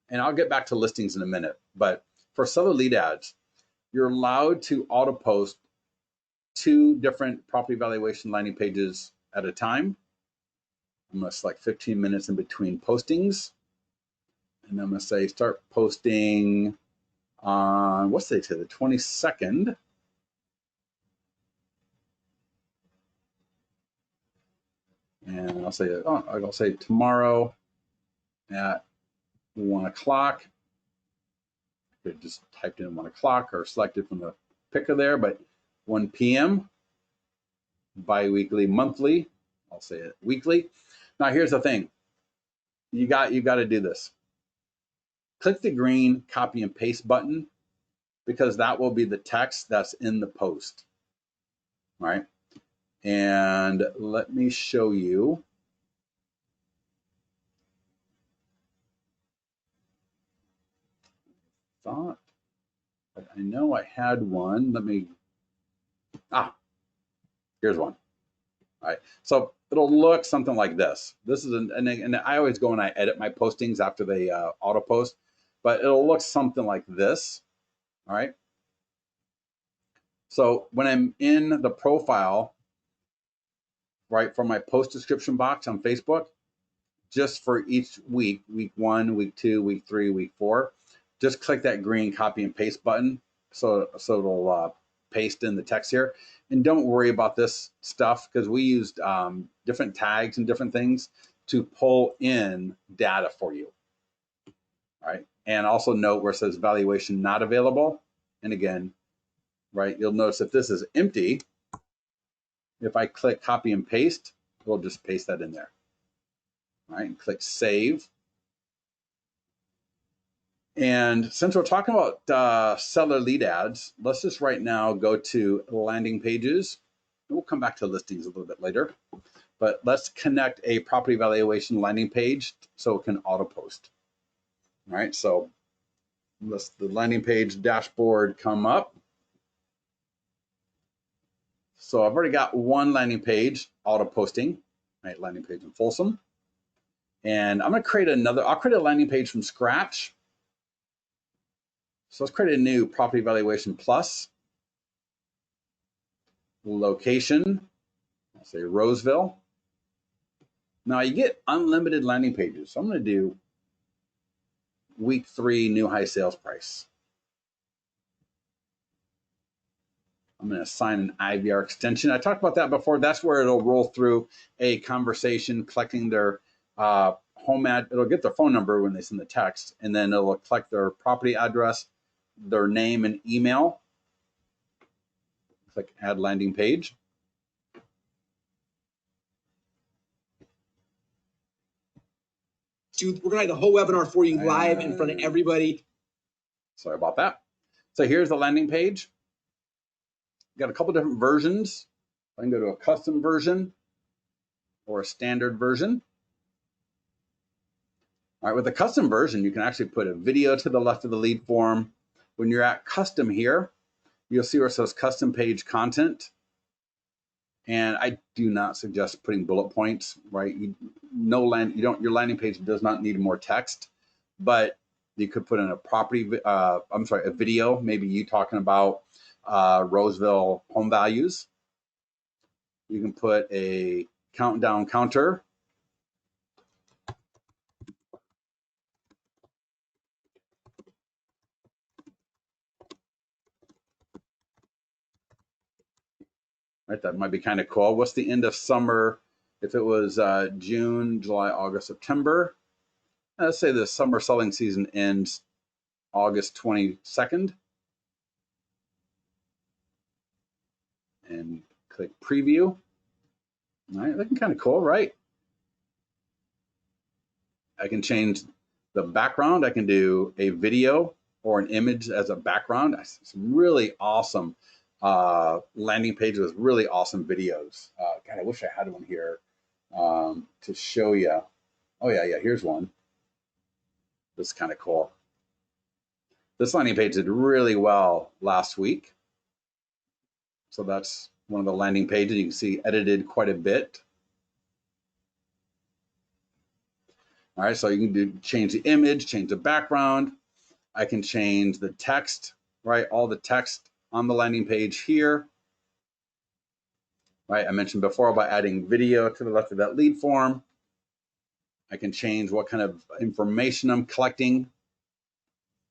and I'll get back to listings in a minute. But for seller lead ads, you're allowed to auto post 2 different property valuation landing pages at a time. I'm gonna select 15 minutes in between postings, and I'm gonna say start posting on what's the date today, the 22nd. And I'll say tomorrow at 1 o'clock. I could just typed in 1 o'clock or selected from the picker there, but 1 p.m. bi-weekly, monthly. I'll say it weekly. Now here's the thing. You got to do this. Click the green copy and paste button because that will be the text that's in the post. All right. And let me show you. Thought, but I know I had one. Let me, here's one. All right, so it'll look something like this. This is and I always go and I edit my postings after they auto post, but it'll look something like this. All right. So when I'm in the profile, right, for my post description box on Facebook, just for each week, week 1, week 2, week 3, week 4, just click that green copy and paste button. So it'll paste in the text here. And don't worry about this stuff because we used different tags and different things to pull in data for you. All right. And also note where it says valuation not available. And again, right, you'll notice if this is empty, if I click copy and paste, we'll just paste that in there. All right, and click save. And since we're talking about seller lead ads, let's just right now go to landing pages. We'll come back to listings a little bit later, but let's connect a property valuation landing page so it can auto post. All right, so let's the landing page dashboard come up. So I've already got one landing page auto posting, right? Landing page in Folsom. And I'm gonna create another, I'll create a landing page from scratch. So let's create a new property valuation plus. Location, I'll say Roseville. Now you get unlimited landing pages. So I'm gonna do week 3 new high sales price. I'm gonna assign an IVR extension. I talked about that before. That's where it'll roll through a conversation, collecting their home ad. It'll get their phone number when they send the text, and then it'll collect their property address, their name and email. Click add landing page. We're gonna have the whole webinar for you live in front of everybody. Sorry about that. So here's the landing page. Got a couple different versions. I can go to a custom version or a standard version. All right, with the custom version, you can actually put a video to the left of the lead form. When you're at custom here, you'll see where it says custom page content. And I do not suggest putting bullet points, right? Your landing page does not need more text, but you could put in a video, maybe you talking about Roseville home values. You can put a countdown counter. Right, that might be kind of cool. What's the end of summer? If it was June, July, August, September, let's say the summer selling season ends August 22nd. And click preview. All right, looking kind of cool, right? I can change the background. I can do a video or an image as a background. Some really awesome landing pages with really awesome videos. God, I wish I had one here to show you. Oh yeah, here's one. This is kind of cool. This landing page did really well last week. So that's one of the landing pages. You can see edited quite a bit. All right, so you can change the image, change the background. I can change the text, right? All the text on the landing page here. Right, I mentioned before about adding video to the left of that lead form. I can change what kind of information I'm collecting,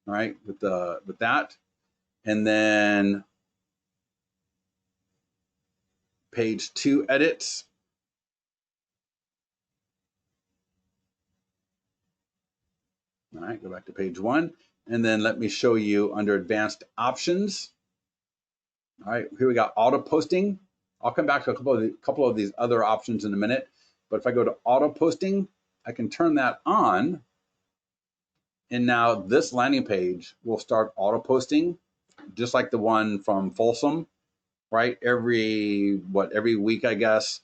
all right, with that. And then page 2 edits. All right, go back to page 1. And then let me show you under advanced options. All right, here we got auto posting. I'll come back to a couple of these other options in a minute. But if I go to auto posting, I can turn that on. And now this landing page will start auto posting, just like the one from Folsom, right? Every week, I guess,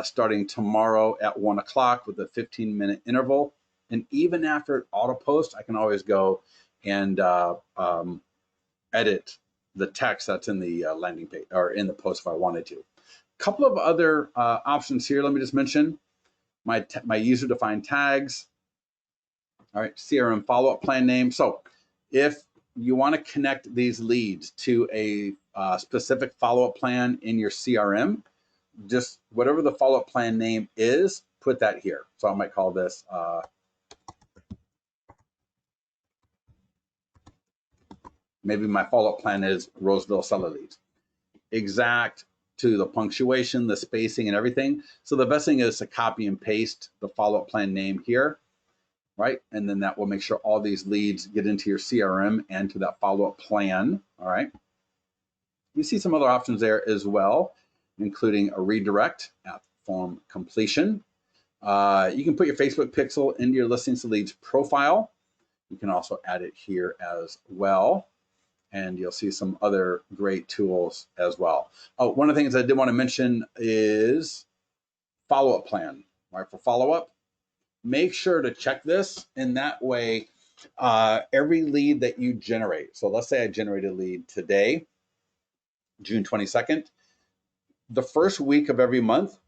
starting tomorrow at 1 o'clock with a 15-minute interval. And even after it auto posts, I can always go and edit the text that's in the landing page or in the post if I wanted to. A couple of other options here. Let me just mention my user-defined tags. All right, CRM follow-up plan name. So if you want to connect these leads to a specific follow-up plan in your CRM, just whatever the follow-up plan name is, put that here. So I might call this maybe my follow-up plan is Roseville seller leads. Exact to the punctuation, the spacing, and everything. So the best thing is to copy and paste the follow-up plan name here, right? And then that will make sure all these leads get into your CRM and to that follow-up plan, all right? You see some other options there as well, including a redirect at form completion. You can put your Facebook pixel into your listings to leads profile. You can also add it here as well. And you'll see some other great tools as well. Oh, one of the things I did want to mention is follow-up plan, right? For follow-up, make sure to check this in that way. Every lead that you generate, so let's say I generated a lead today, June 22nd, the first week of every month,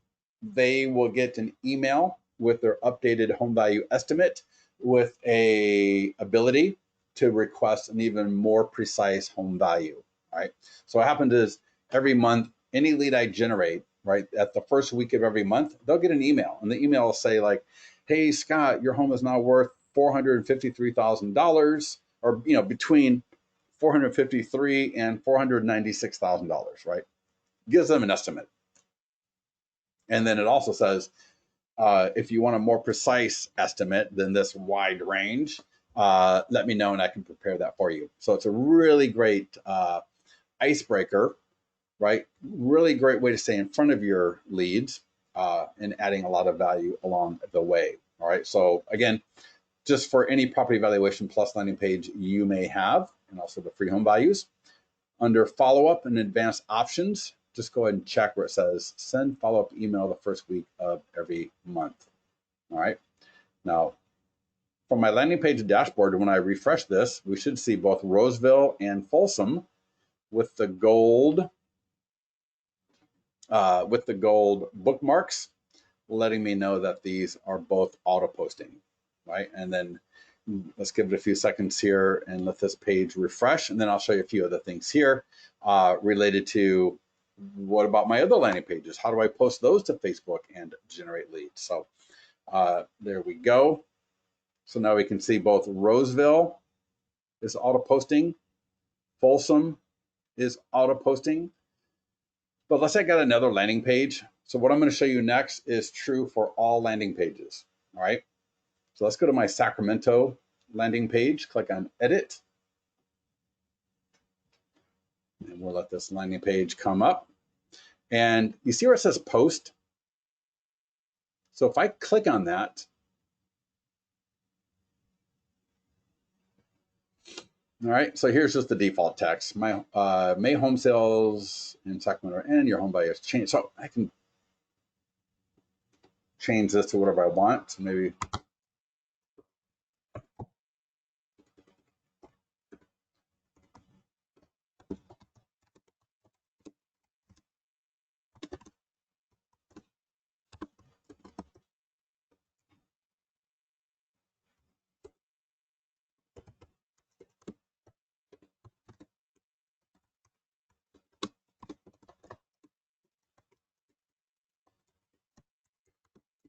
they will get an email with their updated home value estimate with a ability to request an even more precise home value, right? So what happens is every month, any lead I generate, right, at the first week of every month, they'll get an email, and the email will say like, hey, Scott, your home is now worth $453,000, or between $453,000 and $496,000, right? Gives them an estimate. And then it also says, if you want a more precise estimate than this wide range, let me know and I can prepare that for you. So it's a really great icebreaker, right? Really great way to stay in front of your leads and adding a lot of value along the way. All right. So again, just for any property valuation plus landing page you may have, and also the free home values, under follow-up and advanced options, just go ahead and check where it says send follow-up email the first week of every month. All right. Now, from my landing page dashboard, when I refresh this, we should see both Roseville and Folsom with the gold bookmarks, letting me know that these are both auto posting, right? And then let's give it a few seconds here and let this page refresh, and then I'll show you a few other things here related to what about my other landing pages? How do I post those to Facebook and generate leads? So there we go. So now we can see both Roseville is auto posting, Folsom is auto posting. But let's say I got another landing page. So what I'm going to show you next is true for all landing pages. All right. So let's go to my Sacramento landing page, click on edit. And we'll let this landing page come up. And you see where it says post? So if I click on that, all right, so here's just the default text. My May home sales in Sacramento and your home value has changed. So I can change this to whatever I want. So maybe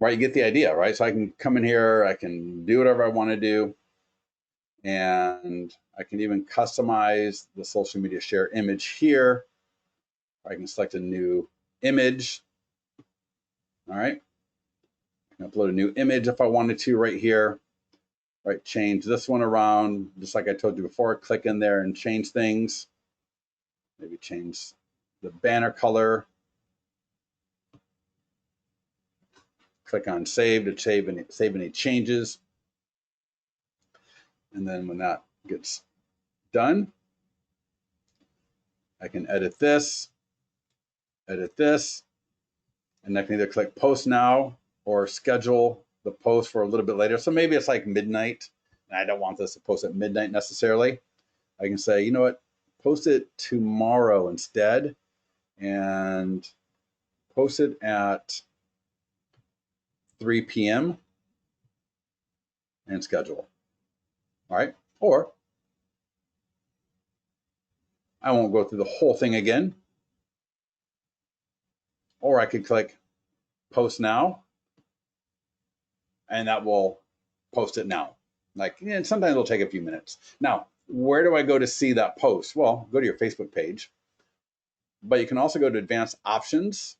right? You get the idea, right? So I can come in here, I can do whatever I want to do, and I can even customize the social media share image here. I can select a new image. All right. I can upload a new image if I wanted to right here. Right, change this one around, just like I told you before. Click in there and change things. Maybe change the banner color. Click on save to save any changes. And then when that gets done, I can edit this, and I can either click post now or schedule the post for a little bit later. So maybe it's like midnight, and I don't want this to post at midnight necessarily. I can say, you know what, post it tomorrow instead, and post it at 3 p.m. and schedule. All right. Or I won't go through the whole thing again. Or I could click post now, and that will post it now. Like, sometimes it'll take a few minutes. Now, where do I go to see that post? Well, go to your Facebook page, but you can also go to advanced options,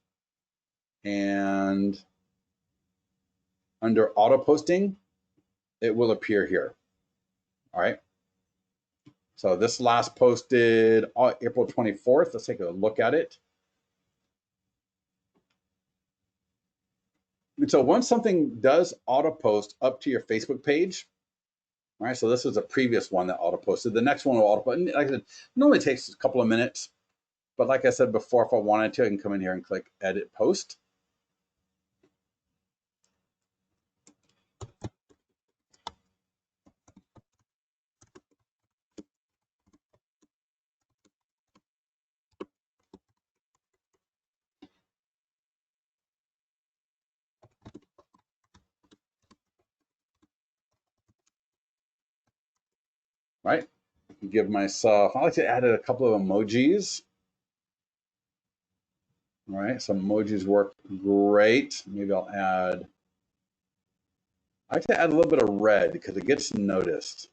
and under auto posting, it will appear here. All right. So this last posted April 24th. Let's take a look at it. And so once something does auto post up to your Facebook page, all right, so this is a previous one that auto posted. The next one will auto post. Like I said, it normally takes a couple of minutes, but like I said before, if I wanted to, I can come in here and click edit post. Right, give myself, I like to add a couple of emojis. All right, some emojis work great. Maybe I'll add, I like to add a little bit of red because it gets noticed.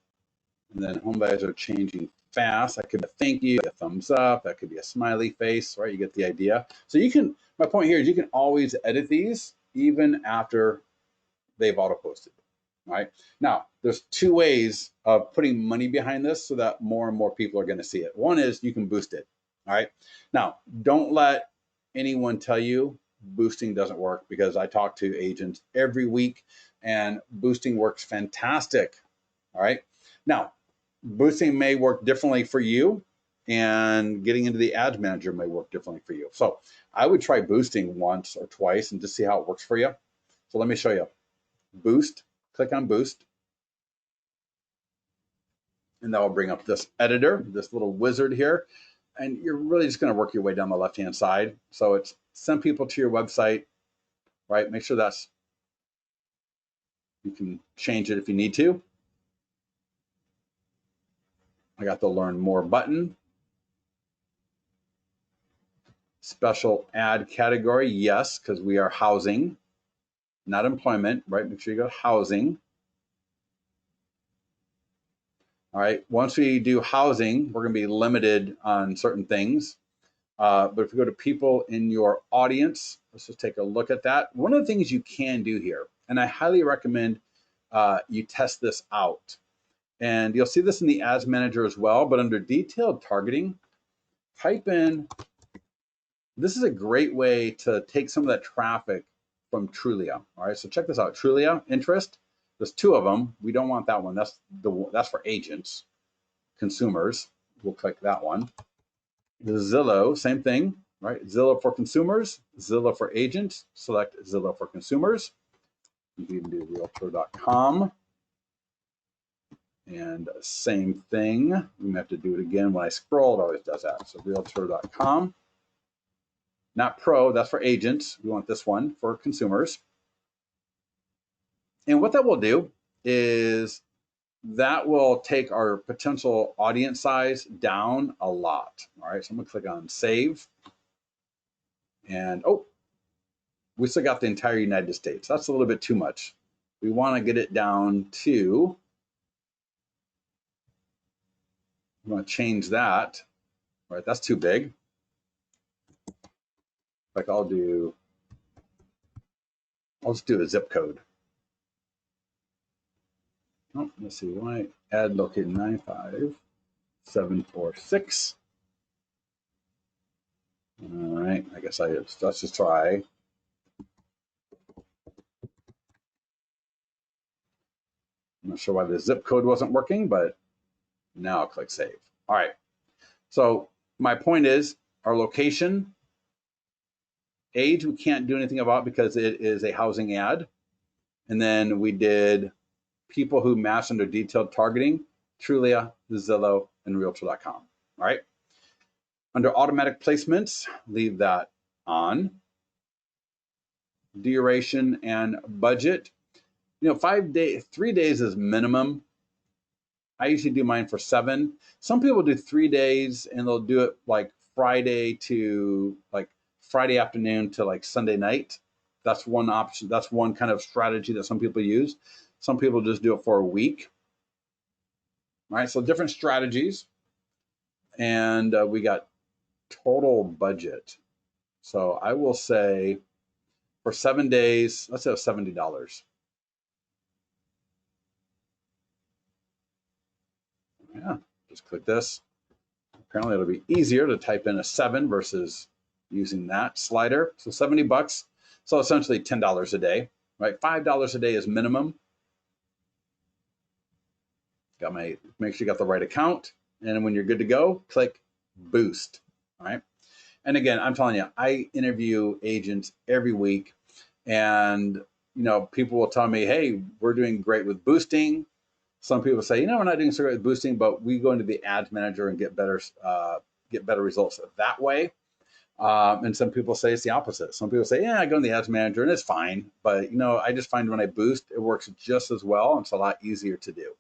And then home values are changing fast. That could be a thank you, a thumbs up. That could be a smiley face, right? You get the idea. So you can, my point here is you can always edit these even after they've auto posted, right? Now, there's two ways of putting money behind this so that more and more people are going to see it. One is you can boost it, all right? Now, don't let anyone tell you boosting doesn't work, because I talk to agents every week and boosting works fantastic, all right? Now, boosting may work differently for you, and getting into the ads manager may work differently for you. So I would try boosting once or twice and just see how it works for you. So let me show you. Boost, click on boost, and that will bring up this editor, this little wizard here. And you're really just going to work your way down the left-hand side. So it's send people to your website, right? Make sure that's, you can change it if you need to. I got the learn more button. Special ad category, yes, because we are housing, not employment, right? Make sure you go housing. All right, once we do housing, we're going to be limited on certain things. But if you go to people in your audience, let's just take a look at that. One of the things you can do here, and I highly recommend you test this out. And you'll see this in the ads manager as well, but under detailed targeting, type in, this is a great way to take some of that traffic from Trulia. All right, so check this out, Trulia interest. There's two of them. We don't want that one. That's for agents, consumers. We'll click that one. The Zillow, same thing, right? Zillow for consumers, Zillow for agents. Select Zillow for consumers. You can even do realtor.com. And same thing. We may have to do it again when I scroll. It always does that. So realtor.com. Not pro, that's for agents. We want this one for consumers. And what that will do is that will take our potential audience size down a lot. All right, so I'm gonna click on save. And we still got the entire United States. That's a little bit too much. We want to get it down to, we want to change that. All right, that's too big. Like I'll just do a zip code. Oh, let's see, why add locate 95746. All right, I guess let's just try. I'm not sure why the zip code wasn't working, but now I'll click save. All right, so my point is our location, age, we can't do anything about because it is a housing ad. And then we did people who match under detailed targeting, Trulia, Zillow, and Realtor.com. All right. Under automatic placements, leave that on. Duration and budget. 3 days is minimum. I usually do mine for 7. Some people do 3 days and they'll do it like Friday afternoon to like Sunday night. That's one option. That's one kind of strategy that some people use. Some people just do it for a week. All right, so different strategies. And we got total budget. So I will say for 7 days, let's say $70. Yeah, just click this. Apparently it'll be easier to type in a 7 versus using that slider. So $70. So essentially $10 a day, right? $5 a day is minimum. Make sure you got the right account. And when you're good to go, click boost. All right. And again, I'm telling you, I interview agents every week, and people will tell me, hey, we're doing great with boosting. Some people say, we're not doing so great with boosting, but we go into the ads manager and get better results that way. And some people say it's the opposite. Some people say, I go in the ads manager and it's fine. But, I just find when I boost, it works just as well. It's a lot easier to do.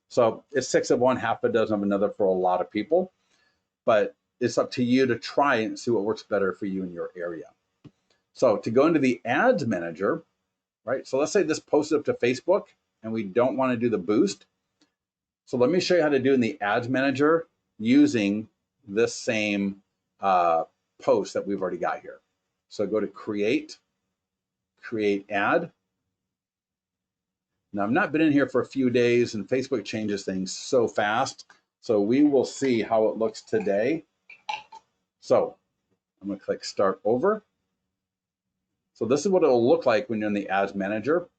So it's 6 of one, half a dozen of another for a lot of people. But it's up to you to try and see what works better for you in your area. So to go into the ads manager, right? So let's say this posted up to Facebook and we don't want to do the boost. So let me show you how to do in the ads manager using this same post that we've already got here. So go to create ad. Now I've not been in here for a few days and Facebook changes things so fast. So we will see how it looks today. So I'm going to click start over. So this is what it'll look like when you're in the ads manager.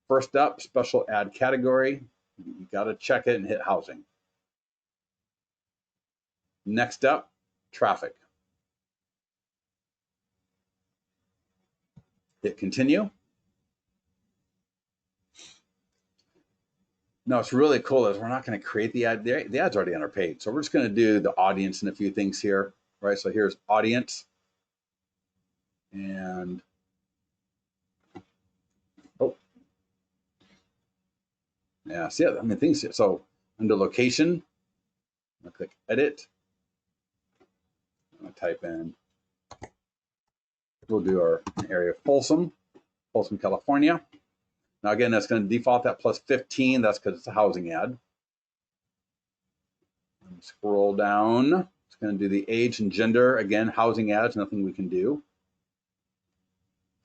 First up, special ad category. You got to check it and hit housing. Next up, traffic. Hit continue. Now, what's really cool is we're not going to create the ad. The ad's already on our page. So we're just going to do the audience and a few things here, right? So here's audience. And, yeah, see, things here. So under location, I'm going to click edit. I'm going to type in, we'll do our area of Folsom, California. Now, again, that's going to default that plus 15. That's because it's a housing ad. Scroll down. It's going to do the age and gender. Again, housing ads, nothing we can do.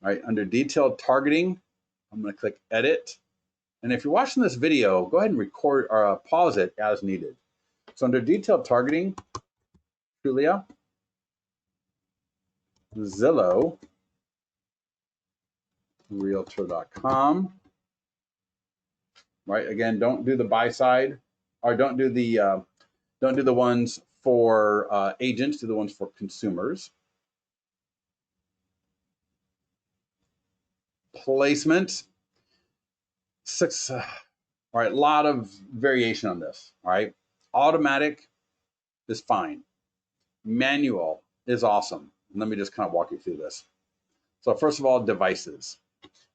All right, under detailed targeting, I'm going to click edit. And if you're watching this video, go ahead and record or pause it as needed. So under detailed targeting, Julia, Zillow, Realtor.com. Right, again, don't do the buy side, or don't do the ones for agents. Do the ones for consumers. Placement. 6. All right, a lot of variation on this. All right, automatic is fine. Manual is awesome. And let me just kind of walk you through this. So first of all, devices.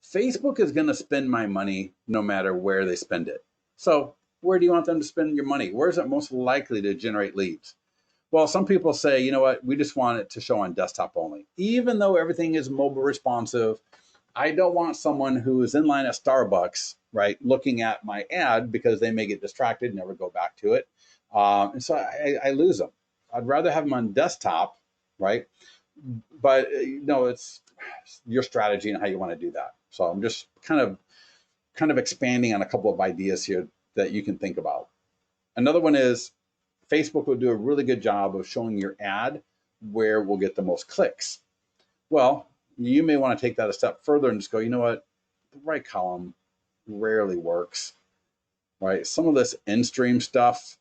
Facebook is going to spend my money no matter where they spend it. So where do you want them to spend your money? Where is it most likely to generate leads? Well, some people say, you know what, we just want it to show on desktop only. Even though everything is mobile responsive, I don't want someone who is in line at Starbucks, right, looking at my ad because they may get distracted, never go back to it. And so I lose them. I'd rather have them on desktop, right? But it's your strategy and how you want to do that. So I'm just kind of expanding on a couple of ideas here that you can think about. Another one is Facebook will do a really good job of showing your ad where we'll get the most clicks. Well, you may want to take that a step further and just go, you know what, the right column rarely works, right? Some of this in-stream stuff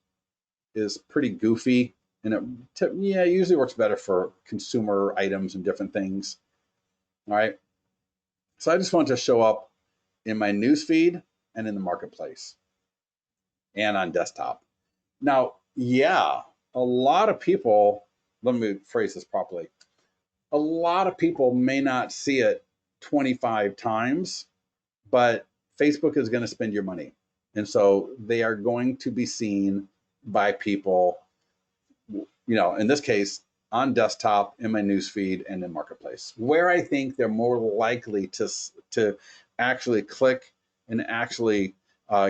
is pretty goofy, and it usually works better for consumer items and different things, all right? So I just want to show up in my news feed and in the marketplace and on desktop. Now, yeah, a lot of people, let me phrase this properly. A lot of people may not see it 25 times, but Facebook is going to spend your money. And so they are going to be seen by people, in this case, on desktop, in my newsfeed, and in marketplace, where I think they're more likely to actually click and actually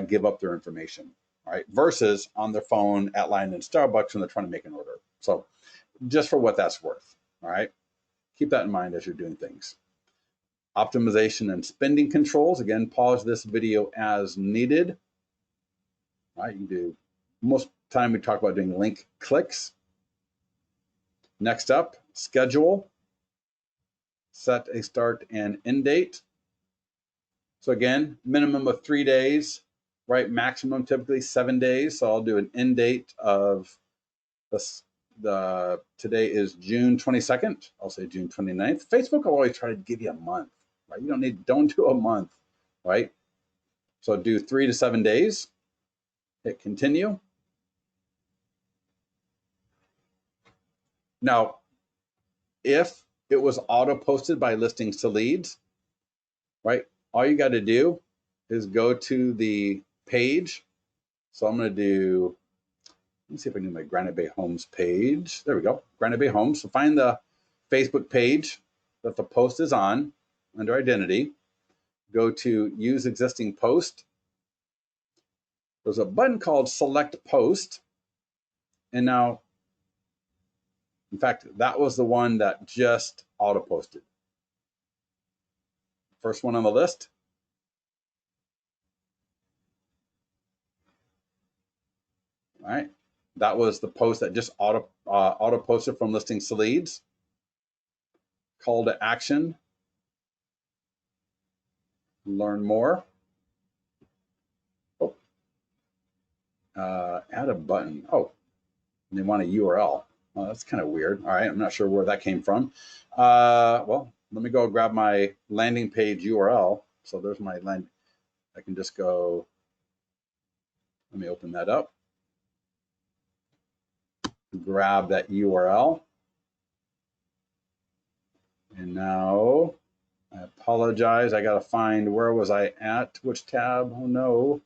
give up their information, right? Versus on their phone at line in Starbucks when they're trying to make an order. So just for what that's worth, all right? Keep that in mind as you're doing things. Optimization and spending controls. Again, pause this video as needed. All right, you do. Most time we talk about doing link clicks. Next up, schedule. Set a start and end date. So again, minimum of 3 days, right? Maximum typically 7 days. So I'll do an end date of today is June 22nd. I'll say June 29th. Facebook will always try to give you a month, right? Don't do a month, right? So do 3 to 7 days. Hit continue. Now, if it was auto posted by listings to leads, right? All you got to do is go to the page. So I'm going to do, let me see if I can do my Granite Bay Homes page. There we go, Granite Bay Homes. So find the Facebook page that the post is on under identity. Go to use existing post. There's a button called select post. And now, in fact, that was the one that just auto posted. First one on the list. All right. That was the post that just auto posted from listings to leads. Call to action. Learn more. Oh. Add a button. Oh, they want a URL. Well, that's kind of weird. All right, I'm not sure where that came from. Well, let me go grab my landing page URL. So there's my land. I can just go, let me open that up. Grab that URL. And now, I apologize. I got to find, where was I at? Which tab? Oh no.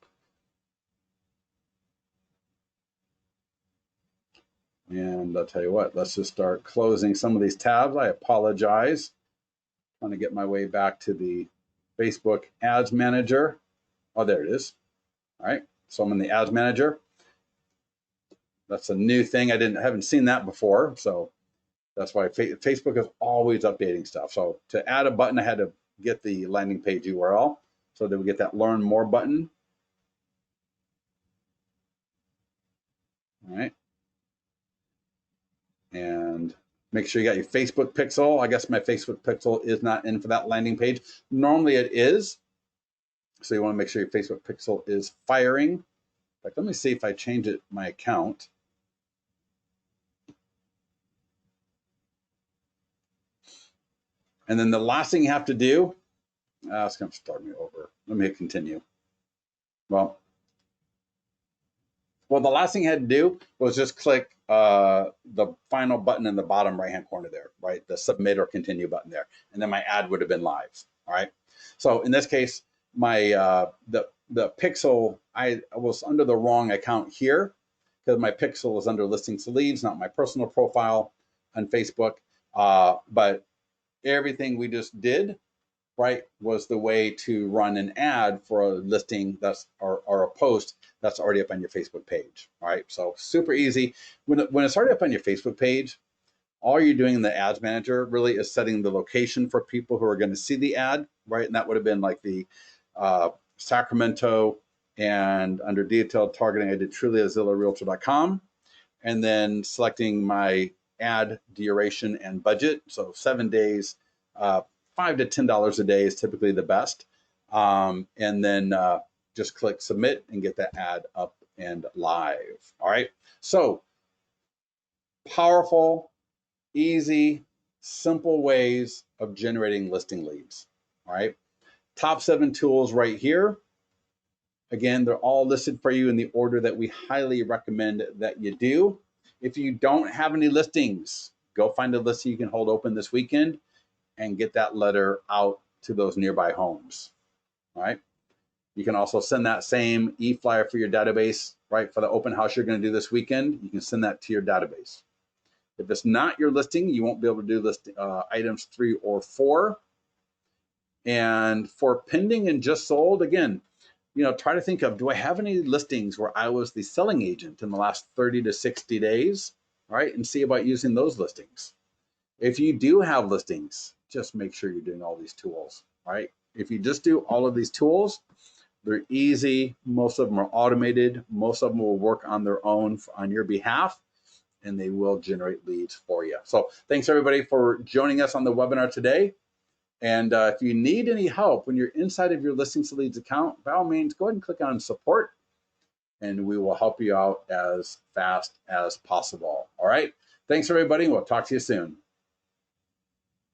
And I'll tell you what, let's just start closing some of these tabs. I apologize. I'm trying to get my way back to the Facebook Ads Manager. Oh, there it is. All right, so I'm in the Ads Manager. That's a new thing. I haven't seen that before, so that's why Facebook is always updating stuff. So to add a button, I had to get the landing page URL. So that we get that Learn More button. All right. And make sure you got your Facebook pixel. I guess my Facebook pixel is not in for that landing page. Normally it is. So you want to make sure your Facebook pixel is firing. In fact, let me see if I change it, my account. And then the last thing you have to do, it's going to start me over. Let me hit continue. Well, the last thing I had to do was just click the final button in the bottom right-hand corner there, right? The submit or continue button there. And then my ad would have been live, all right? So in this case, my the pixel, I was under the wrong account here. because my pixel is under listings to leads, not my personal profile on Facebook. But everything we just did, right, was the way to run an ad for a listing that's or a post that's already up on your Facebook page. All right, so super easy. When it's already up on your Facebook page, all you're doing in the ads manager really is setting the location for people who are going to see the ad, right? And that would have been like the Sacramento, and under detailed targeting, I did trulyazillahrealtor.com, and then selecting my ad duration and budget. So 7 days, $5 to $10 a day is typically the best. And then just click submit and get that ad up and live. All right. So powerful, easy, simple ways of generating listing leads. All right. Top 7 tools right here. Again, they're all listed for you in the order that we highly recommend that you do. If you don't have any listings, go find a listing you can hold open this weekend and get that letter out to those nearby homes. All right. You can also send that same e-flyer for your database, right? For the open house you're going to do this weekend, you can send that to your database. If it's not your listing, you won't be able to do list items 3 or 4. And for pending and just sold, again, try to think of, do I have any listings where I was the selling agent in the last 30 to 60 days, right? And see about using those listings. If you do have listings, just make sure you're doing all these tools, right? If you just do all of these tools, they're easy. Most of them are automated. Most of them will work on their own on your behalf, and they will generate leads for you. So thanks everybody for joining us on the webinar today. And if you need any help when you're inside of your Listings to Leads account, by all means, go ahead and click on support, and we will help you out as fast as possible. All right. Thanks, everybody. We'll talk to you soon.